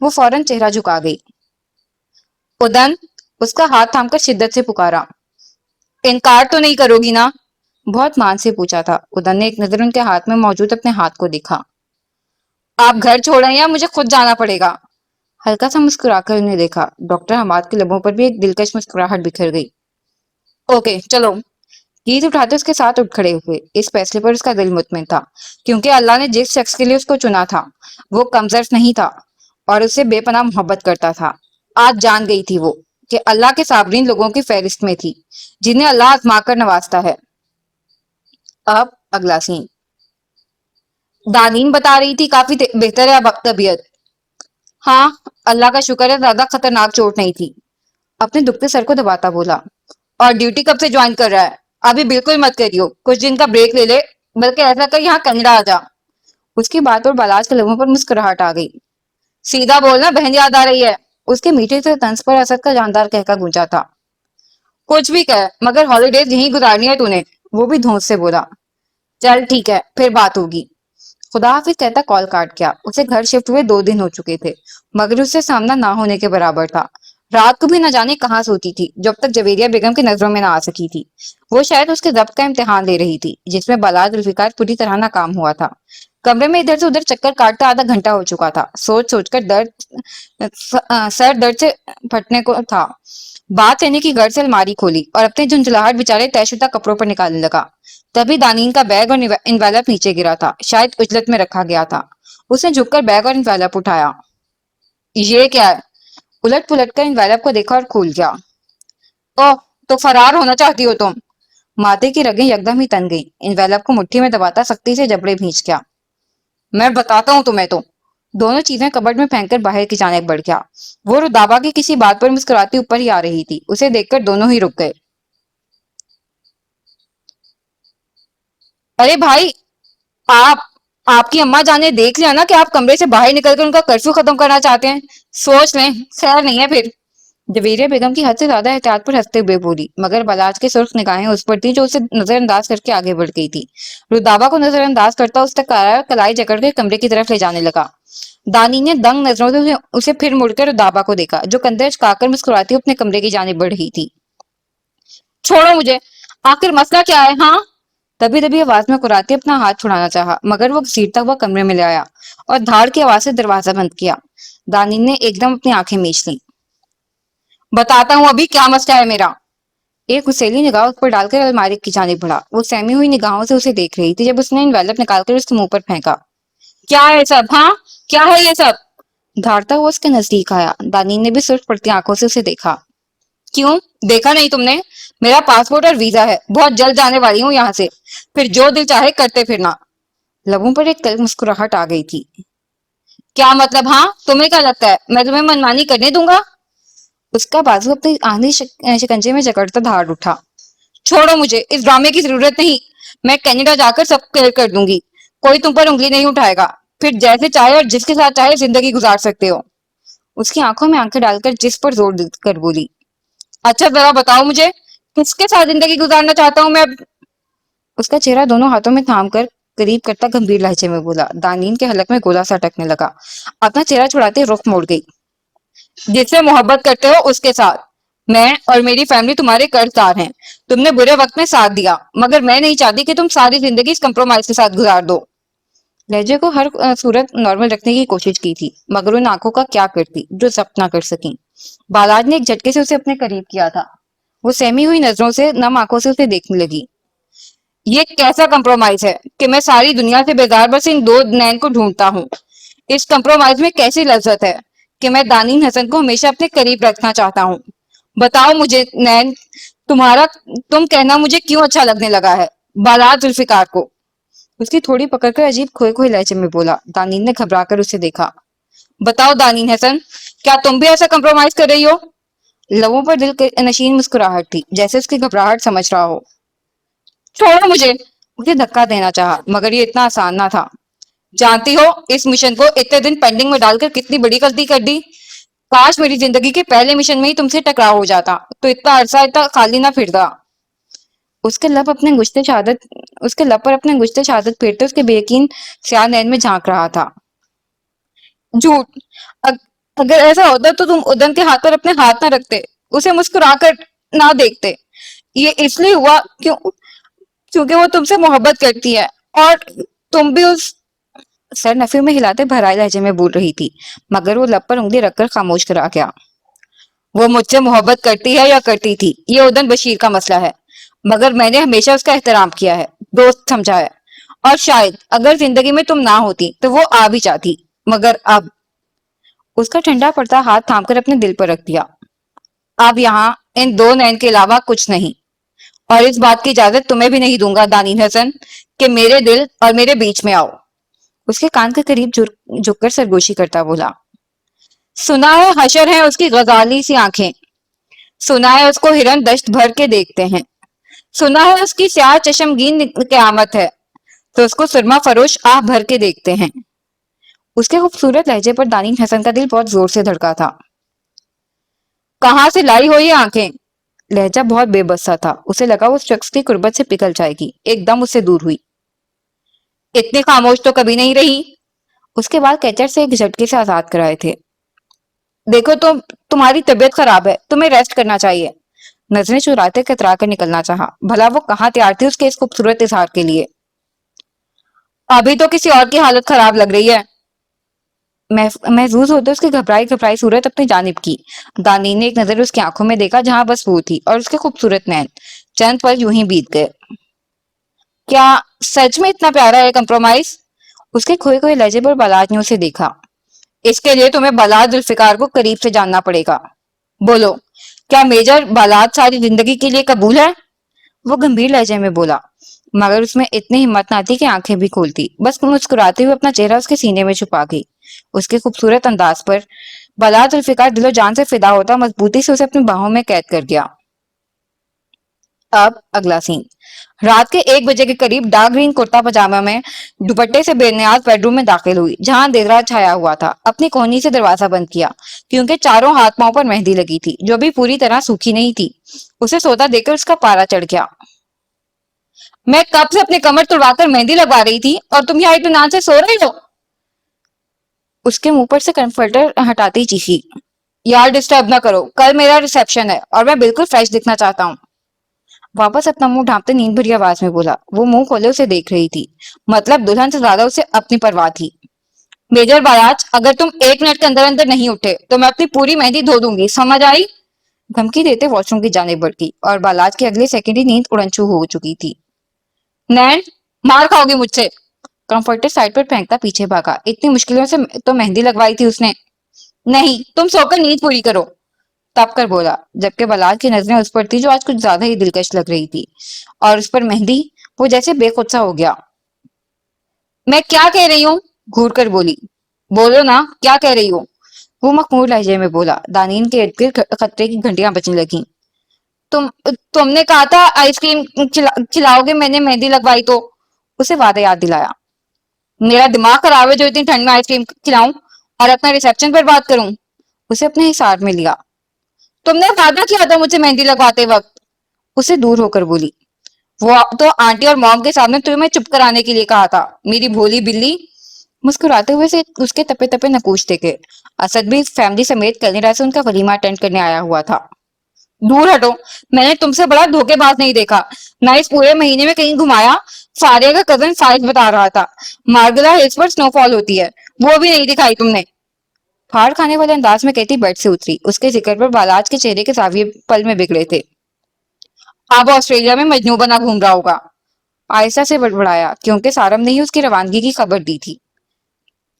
वो फौरन चेहरा झुका गई। उदन, उसका हाथ थामकर शिद्दत से पुकारा। इनकार तो नहीं करोगी ना? बहुत मान से पूछा था। उदन ने एक नजर उनके हाथ में मौजूद अपने हाथ को देखा। आप घर छोड़ें या मुझे खुद जाना पड़ेगा? हल्का सा मुस्कुराकर उन्हें देखा। डॉक्टर हमाद के लबों पर भी एक दिलकश मुस्कुराहट बिखर गई। ओके चलो। नींद उठाते उसके साथ उठ खड़े हुए। इस फैसले पर उसका दिल मुतमिन था, क्योंकि अल्लाह ने जिस शख्स के लिए उसको चुना था वो कमजोर नहीं था और उससे बेपनाह मोहब्बत करता था। आज जान गई थी वो कि अल्लाह के साबरीन लोगों की फहरिस्त में थी, जिन्हें अल्लाह आजमा कर नवाजता है। अब अगला सीन। दानीन बता रही थी काफी बेहतर है अब तबीयत। हाँ, अल्लाह का शुक्र है ज्यादा खतरनाक चोट नहीं थी। अपने दुखते सर को दबाता बोला। और ड्यूटी कब से ज्वाइन कर रहा है? अभी बिल्कुल मत करियो, कुछ दिन का ब्रेक ले ले, बल्कि ऐसा कर यहाँ कनाडा आ जा। उसकी बात और बालाज के लोगों पर मुस्कुराहट आ गई। सीधा बोलना, बहन याद आ रही है। उसके मीठे से तंज पर असद का जानदार कहका गूंजा था। कुछ भी कह, मगर हॉलीडेज यहीं गुजारनी है तूने। वो भी धौंस से बोला। चल ठीक है, फिर बात होगी। खुदा हाफिज कहता कॉल काट गया। उसे घर शिफ्ट हुए 2 दिन हो चुके थे, मगर उससे सामना ना होने के बराबर था। रात को भी न जाने कहाँ सोती थी, जब तक जवेरिया बेगम की नजरों में ना आ सकी थी। वो शायद उसके जब्त का इम्तिहान ले रही थी, जिसमें बालाज जुल्फिकार पूरी तरह नाकाम हुआ था। कमरे में इधर से उधर चक्कर काटता आधा घंटा हो चुका था। सोच सोचकर सर दर्द से फटने को था। बात यानी कि घर से अलमारी खोली और अपने झुंझुलाहट बेचारे तयशुदा कपड़ों पर निकालने लगा। तभी दानीन का बैग और इनवेलप नीचे गिरा था, शायद उजलत में रखा गया था। उसने झुककर बैग और इनवेलप उठाया। ये क्या है? उलट पुलट कर इनवेलप को देखा और खुल गया। ओह, तो फरार होना चाहती हो तुम? माथे की रगें यकदम ही तन गई। इनवेलप को मुट्ठी में दबाता सख्ती से जबड़े भींच गया। मैं बताता हूँ तुम्हें तो। दोनों चीजें कबर्ड में फेंककर बाहर की जाने बढ़ गया। वो रुदाबा की किसी बात पर मुस्कुराती ऊपर ही आ रही थी। उसे देखकर दोनों ही रुक गए। अरे भाई, आप आपकी अम्मा जान ने देख लिया ना कि आप कमरे से बाहर निकलकर उनका कर्फ्यू खत्म करना चाहते हैं। सोच लें, खैर नहीं है फिर। जवेरिया बेगम की हद से ज्यादा एहतियात पर हंसते हुए बोली, मगर बलाज की सुर्ख निगाहें उस पर थी जो उसे नजरअंदाज करके आगे बढ़ गई थी। रुदाबा को नजरअंदाज करता उस तक कलाई जकड़कर कमरे की तरफ ले जाने लगा। दानी ने दंग नजरों से उसे फिर मुड़कर रुदाबा को देखा, जो कंधे झुकाकर मुस्कुराती अपने कमरे की जाने बढ़ रही थी। छोड़ो मुझे, आखिर मसला क्या है? हाँ। तभी तभी आवाज में कुराती अपना हाथ छुड़ाना चाहा, मगर वो घसीटता हुआ कमरे में ले आया और धाड़ की आवाज से दरवाजा बंद किया। दानी ने एकदम अपनी आंखें मीच ली। बताता हूँ अभी क्या मसला है मेरा। एक उसेली निगाह उस पर डालकर अलमारी की जाने बढ़ा। वो सहमी हुई निगाहों से उसे देख रही थी जब उसने इनवेलप निकालकर उसके मुंह पर फेंका। क्या है सब? हाँ, क्या है ये सब? धाड़ता हुआ उसके नजदीक आया। दानी ने भी सुर्ख पड़ती आंखों से उसे देखा। क्यों, देखा नहीं तुमने? मेरा पासपोर्ट और वीजा है, बहुत जल्द जाने वाली हूँ यहाँ से, फिर जो दिल चाहे करते फिरना। लबों पर एक तल्ख मुस्कुराहट आ गई थी। क्या मतलब? हाँ, तुम्हें क्या लगता है मैं तुम्हें मनमानी करने दूंगा? उसका बाजू अपनी आंधी शिकंजे में जकड़ता धाड़ उठा। छोड़ो मुझे, इस ड्रामे की जरूरत नहीं। मैं कनाडा जाकर सब क्लियर कर दूंगी। कोई तुम पर उंगली नहीं उठाएगा। फिर जैसे चाहे और जिसके साथ चाहे जिंदगी गुजार सकते हो। उसकी आंखों में आंखें डालकर जिस पर जोर कर बोली। अच्छा जरा बताओ मुझे, किसके साथ जिंदगी गुजारना चाहता हूँ मैं अब? उसका चेहरा दोनों हाथों में थाम कर करीब करता गंभीर लहजे में बोला। दानीन के हलक में गोला सा अटकने लगा। अपना चेहरा छुड़ाते रुख मोड़ गई। जिससे मोहब्बत करते हो उसके साथ। मैं और मेरी फैमिली तुम्हारे कर्जदार हैं। तुमने बुरे वक्त में साथ दिया, मगर मैं नहीं चाहती कि तुम सारी जिंदगी इस कंप्रोमाइज के साथ गुजार दो। लहजे को हर सूरत नॉर्मल रखने की कोशिश की थी, मगर उन आंखों का क्या करती जो जब्त ना कर सकी। बालाज ने एक झटके से उसे अपने करीब किया था। वो सहमी हुई नजरों से नम आंखों से उसे देखने लगी। ये कैसा कंप्रोमाइज है कि मैं सारी दुनिया से बेजार बस इन दो नैन को ढूंढता हूँ? इस कंप्रोमाइज में कैसी लज्जत है कि मैं दानीन हसन को हमेशा अपने करीब रखना चाहता हूँ? बताओ मुझे नैन, तुम्हारा तुम कहना मुझे क्यों अच्छा लगने लगा है बालाज जुल्फिकार को? उसकी थोड़ी पकड़कर अजीब खोए खोए लहजे में बोला। दानीन ने घबरा कर उसे देखा। बताओ दानीन हसन, क्या तुम भी ऐसा कंप्रोमाइज कर रही हो? लबों पर दिल के नशीन मुस्कुराहट थी, जैसे उसकी घबराहट समझ रहा हो। छोड़ो मुझे, उसे धक्का देना चाहा, मगर ये इतना आसान ना था। जानती हो इस मिशन को इतने दिन पेंडिंग में डालकर कितनी बड़ी गलती कर दी। काश मेरी जिंदगी के पहले मिशन में ही तुमसे टकराव हो जाता तो इतना अरसा इतना खाली ना फिरता। उसके लब अपने गुश्ते शहादत उसके लब पर अपने गुश्ते शहादत फेरते उसके बेयकीन स्याह नैन में झांक रहा था। झूठ। अग, अगर ऐसा होता तो तुम उदन के हाथ पर अपने हाथ ना रखते, उसे मुस्कुराकर ना देखते। ये इसलिए हुआ क्योंकि वो तुमसे मोहब्बत करती है, और तुम भी उस। सर नफी में हिलाते भराए लहजे में बोल रही थी, मगर वो लब पर उंगली रखकर खामोश करा गया। वो मुझसे मोहब्बत करती है या करती थी, ये उदन बशीर का मसला है, मगर मैंने हमेशा उसका एहतराम किया है, दोस्त समझा है। और शायद अगर जिंदगी में तुम ना होती तो वो आ भी जाती, मगर अब। उसका ठंडा पड़ता हाथ थामकर अपने दिल पर रख दिया। अब यहाँ इन दो नैन के अलावा कुछ नहीं, और इस बात की इजाजत तुम्हें भी नहीं दूंगा दानीन हसन कि मेरे दिल और मेरे बीच में आओ। उसके कान के करीब झुककर सरगोशी करता बोला। सुना है हशर है उसकी गजाली सी आंखें, सुना है उसको हिरन दश्त भर के देखते हैं, सुना है उसकी स्याह चशमगीन क़यामत है, तो उसको सुरमा फरोश आह भर के देखते हैं। उसके खूबसूरत लहजे पर दानीन हसन का दिल बहुत जोर से धड़का था। कहाँ से लाई हो ये आंखें? लहजा बहुत बेबस सा था। उसे लगा उस शख्स की कुर्बत से पिघल जाएगी, एकदम उससे दूर हुई। इतनी खामोश तो कभी नहीं रही। उसके बाद कैचर से एक झटके से आजाद कराए थे। देखो तुम्हारी तबीयत खराब है, तुम्हें रेस्ट करना चाहिए। नजरें चुराते कतरा कर निकलना चाहा, भला वो कहाँ तैयार थी उसके इस खूबसूरत इजहार के लिए। अभी तो किसी और की हालत खराब लग रही है। महजूज होते उसकी घबराई घबराई सूरत अपनी जानिब की। दानी ने एक नजर उसकी आंखों में देखा जहां बस वो थी, और उसके खूबसूरत नैन। चंद पल यूं ही बीत गए। क्या सच में इतना प्यारा है कंप्रोमाइज? उसके खोए खोए लहजे पर बलाज ने उसे देखा। इसके लिए तुम्हें बलाज जुल्फिकार को करीब से जानना पड़ेगा। बोलो, क्या मेजर बलाज सारी जिंदगी के लिए कबूल है? वो गंभीर लहजे में बोला, मगर उसमें इतनी हिम्मत ना थी कि आंखें भी खोलती, बस मुस्कुराते हुए अपना चेहरा उसके सीने में छुपा गई। اس کے خوبصورت انداز پر بلال ذوالفقار دل و جان سے فدا ہوتا مضبوطی سے اسے اپنی باہوں میں قید کر گیا۔ اب اگلا سین، رات کے 1 بجے کے قریب ڈارک گرین کرتا پاجامہ میں دوپٹے سے بے نیاز بیڈ روم میں داخل ہوئی، جہاں اندھیرا چھایا ہوا تھا۔ اپنی کونی سے دروازہ بند کیا کیونکہ چاروں ہاتھ پاؤں پر مہندی لگی تھی جو بھی پوری طرح سوکھی نہیں تھی۔ اسے سوتا دیکھ کر اس کا پارا چڑھ گیا۔ میں کب سے اپنی کمر توڑوا کر مہندی لگوا رہی تھی اور تم یہاں اطمینان سے سو رہی ہو؟ اس کے منہ پر سے کنفرٹر ہٹاتی چیخی۔ یار ڈسٹرب نہ کرو، کل میرا ریسپشن ہے اور میں بالکل فریش دکھنا چاہتا ہوں۔ واپس اپنا منہ ڈھانپتے نیند بھری آواز میں بولا۔ وہ منہ کھولے اسے دیکھ رہی تھی، مطلب دلہن سے زیادہ اسے اپنی پرواہ تھی۔ میجر بالاج، اگر تم 1 منٹ کے اندر اندر نہیں اٹھے تو میں اپنی پوری مہندی دھو دوں گی، سمجھ آئی؟ دھمکی دیتے واش روم کی جانب بڑھ گئی اور بالاج کی اگلے سیکنڈ ہی نیند اڑنچو ہو چکی تھی۔ نین، مار کھاؤ گی مجھ سے، کمفرٹر سائڈ پر پھینکتا پیچھے بھاگا۔ اتنی مشکلوں سے تو مہندی لگوائی تھی اس نے۔ نہیں، تم سو کر نیند پوری کرو، تب کر بولا، جبکہ بلال کی نظریں اس پر تھی جو آج کچھ زیادہ ہی دلکش لگ رہی تھی، اور اس پر مہندی وہ جیسے بے خود سا ہو گیا۔ میں کیا کہہ رہی ہوں؟ گھور کر بولی۔ بولو نا، کیا کہہ رہی ہو؟ وہ مخمور لہجے میں بولا۔ دانین کے ارد گرد خطرے کی گھنٹیاں بجنے لگیں۔ تم نے کہا تھا آئس کریم کھلاؤ گے، میں نے مہندی لگوائی تو، اسے وعدہ یاد دلایا۔ میرا دماغ خراب ہے جو اتنی ٹھنڈ میں آئس کریم کھلاؤں اور اپنا ریسپشن پر بات کروں؟ اسے اپنے حصار میں لیا۔ تم نے وعدہ کیا تھا مجھے مہندی لگواتے وقت، اسے دور ہو کر بولی۔ وہ تو آنٹی اور موم کے سامنے تمہیں چپ کرانے کے لیے کہا تھا، میری بھولی بلی۔ مسکراتے ہوئے سے اس کے تپے تپے نکوچ دیکھے۔ اسد بھی فیملی سمیت کینیڈا سے ان کا ولیمہ اٹینڈ کرنے آیا ہوا تھا۔ دور ہٹو، میں نے تم سے بڑا دھوکے باز نہیں دیکھا، نہ اس پورے مہینے میں کہیں گھمایا۔ فاریہ کا کزن فائز بتا رہا تھا مارگلا ہلز پر سنو فال ہوتی ہے، وہ بھی نہیں دکھائی تم نے۔ پھاڑ کھانے والے انداز میں کہتی بیڈ سے اتری۔ اس کے ذکر پر بالاج کے چہرے کے زاویے پل میں بگڑے تھے۔ اب آسٹریلیا میں مجنوں بنا گھوم رہا ہوگا، آہستہ سے بڑبڑایا کیونکہ سارم نے ہی اس کی روانگی کی خبر دی تھی۔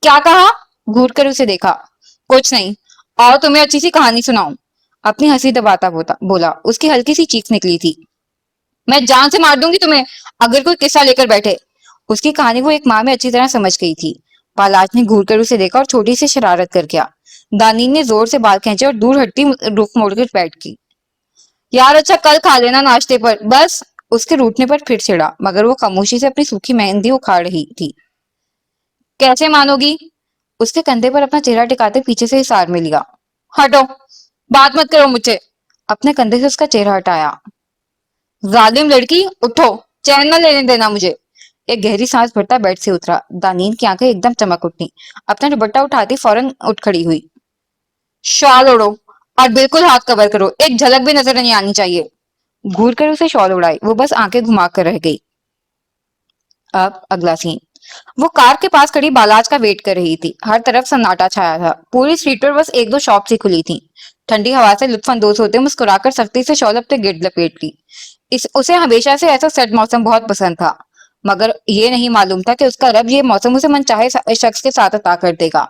کیا کہا؟ گھور کر اسے دیکھا۔ کچھ نہیں، اور تمہیں اچھی سی کہانی سناؤں، اپنی ہنسی دباتا بولا۔ اس کی ہلکی سی چیخ نکلی تھی۔ میں جان سے مار دوں گی تمہیں اگر کوئی قصہ لے کر بیٹھے۔ اس کی کہانی وہ ایک ماں میں اچھی طرح سمجھ گئی تھی۔ بالاج نے گھور کر اسے دیکھا اور چھوٹی سی شرارت کر کیا۔ دانین نے زور سے بال کھینچے اور دور ہٹتی رخ موڑ کر بیٹھ کی۔ یار اچھا کل کھا لینا ناشتے پر، بس۔ اس کے روٹنے پر پھر چھڑا، مگر وہ خاموشی سے اپنی سوکھی مہندی اکھاڑ رہی تھی۔ کیسے مانو گی؟ اس کے کندھے پر اپنا چہرہ ٹکاتے پیچھے سے حصار میں لیا۔ ہٹو، بات مت کرو مجھ سے۔ اپنے کندھے سے اس کا چہرہ ہٹایا۔ ظالم لڑکی، اٹھو، چین نہ لینے دینا مجھے۔ ایک گہری سانس بھرتا بیڈ سے اترا۔ دانین کی آنکھیں ایک دم چمک اٹھی، اپنا دوپٹہ اٹھاتی فوراً اٹھ کھڑی ہوئی۔ شال اوڑو اور بالکل ہاتھ کور کرو، ایک جھلک بھی نظر نہیں آنی چاہیے۔ گھور کر اسے شال اڑائی، وہ بس آنکھیں گھما کر رہ گئی۔ اب اگلا سین، وہ کار کے پاس کھڑی بالاج کا ویٹ کر رہی تھی۔ ہر طرف سناٹا چھایا تھا، پوری اسٹریٹ پر بس 1-2 شاپس ہی کھلی تھی۔ ٹھنڈی ہوا سے لطف اندوز ہوتے مسکرا کر سختی سے شال اپنے گرد لپیٹ لی۔ اسے ہمیشہ سے ایسا سرد موسم بہت پسند تھا، مگر یہ نہیں معلوم تھا کہ اس کا رب یہ موسم اسے من چاہے شخص کے ساتھ عطا کر دے گا۔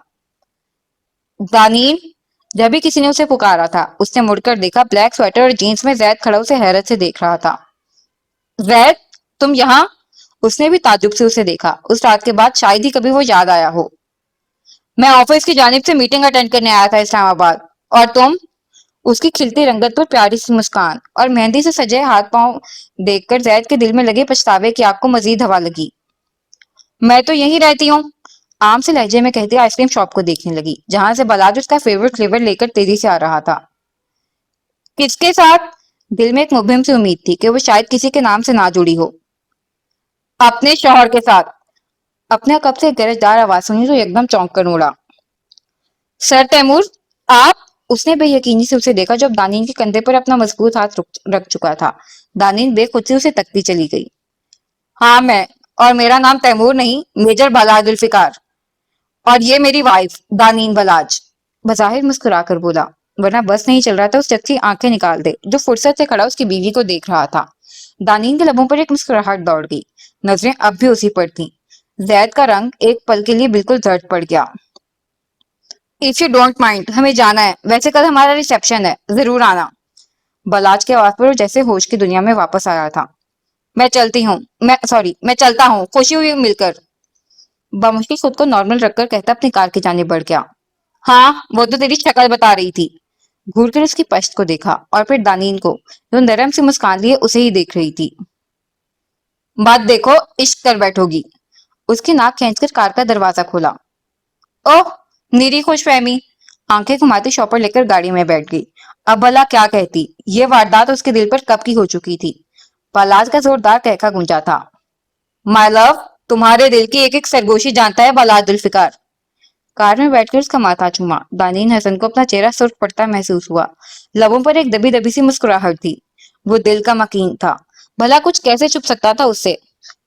دانین، جب بھی کسی نے اسے پکارا تھا، اس نے مڑ کر دیکھا، بلیک سویٹر اور جینز میں زید کھڑا اسے حیرت سے دیکھ رہا تھا۔ زید، تم یہاں؟ اس نے بھی تعجب سے اسے دیکھا، اس رات کے بعد شاید ہی کبھی وہ یاد آیا ہو۔ میں آفس کی جانب سے میٹنگ اٹینڈ کرنے آیا تھا اسلام آباد، اور تم؟ اس کی کھلتی رنگت پر پیاری سی مسکان اور مہندی سے سجے ہاتھ پاؤں دیکھ کر زید کے دل میں لگے پچھتاوے کی آگ کو مزید ہوا لگی۔ میں تو یہیں رہتی ہوں، عام سے لہجے میں کہتی آئس کریم شاپ کو دیکھنے لگی، جہاں سے بالاج اس کا فیورٹ فلیور لے کر تیزی سے آ رہا تھا۔ کس کے ساتھ؟ دل میں ایک مبہم سی امید تھی کہ وہ شاید کسی کے نام سے نہ جڑی ہو۔ اپنے شوہر کے ساتھ۔ اپنے کب سے گرجدار آواز سنی تو یکدم چونک کر اڑا۔ سر تیمور، آپ؟ اس نے بے یقینی سے اسے دیکھا جب دانین کے کندھے پر اپنا مضبوط ہاتھ رکھ چکا تھا۔ دانین بے خود سے اسے تکتی چلی گئی۔ ہاں میں، اور میرا نام تیمور نہیں، میجر بالاج ذوالفقار، اور یہ میری وائف دانین بالاج، بظاہر مسکرا کر بولا، ورنہ بس نہیں چل رہا تھا اس شخص کی آنکھیں نکال دے جو فرصت سے کھڑا اس کی بیوی کو دیکھ رہا تھا۔ دانین کے لبوں پر ایک مسکراہٹ دوڑ گئی، نظریں اب بھی اسی پر تھیں۔ زید کا رنگ ایک پل کے لیے بالکل زرد پڑ گیا۔ اف یو ڈونٹ مائنڈ، ہمیں جانا ہے، ویسے کل ہمارا ریسپشن ہے، ضرور آنا۔ بالاج کے آواز پر جیسے ہوش کی دنیا میں واپس آیا تھا۔ میں چلتا ہوں، خوشی ہوئی مل کر۔ बमुश्किल खुद को नॉर्मल रखकर कहता अपनी कार की जाने बढ़ गया। हाँ, वो तो तेरी शक्ल बता रही थी। घूरकर उसकी पश्त को देखा और फिर दानीन को, जो नरम सी मुस्कान लिए उसे ही देख रही थी। बात देखो, इश्क कर बैठोगी। उसकी नाक खींचकर कार का दरवाजा खोला। ओह, निरी खुशफहमी। आंखें घुमाती शॉपर लेकर गाड़ी में बैठ गई। अब भला क्या कहती, ये वारदात उसके दिल पर कब की हो चुकी थी। बालाज का जोरदार कहका गूंजा था। माय लव, तुम्हारे दिल की एक एक सरगोशी जानता है बालाज जुल्फिकार। कार में बैठकर उसका माथा चूमा। दानीन हसन को अपना चेहरा सुर्ख पड़ता महसूस हुआ। लबों पर एक दबी दबी सी मुस्कुराहट थी। वो दिल का मकीन था, भला कुछ कैसे छुप सकता था उससे।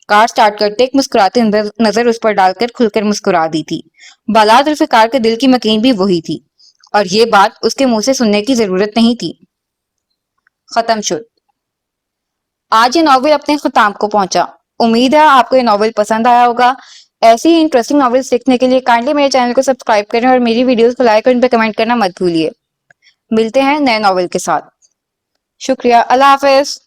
कार स्टार्ट करते एक मुस्कुराती नजर उस पर डालकर खुलकर मुस्कुरा दी थी। बालाद जुल्फिकार के दिल की मकीन भी वही थी, और ये बात उसके मुंह से सुनने की जरूरत नहीं थी। खत्म शुद। आज ये नॉवेल अपने खुताम को पहुंचा। उम्मीद है आपको ये नॉवेल पसंद आया होगा। ऐसी ही इंटरेस्टिंग नॉवेल्स देखने के लिए काइंडली मेरे चैनल को सब्सक्राइब करें और मेरी वीडियोस को लाइक और इन पे कमेंट करना मत भूलिए। मिलते हैं नए नॉवेल के साथ। शुक्रिया, अल्लाह हाफिज।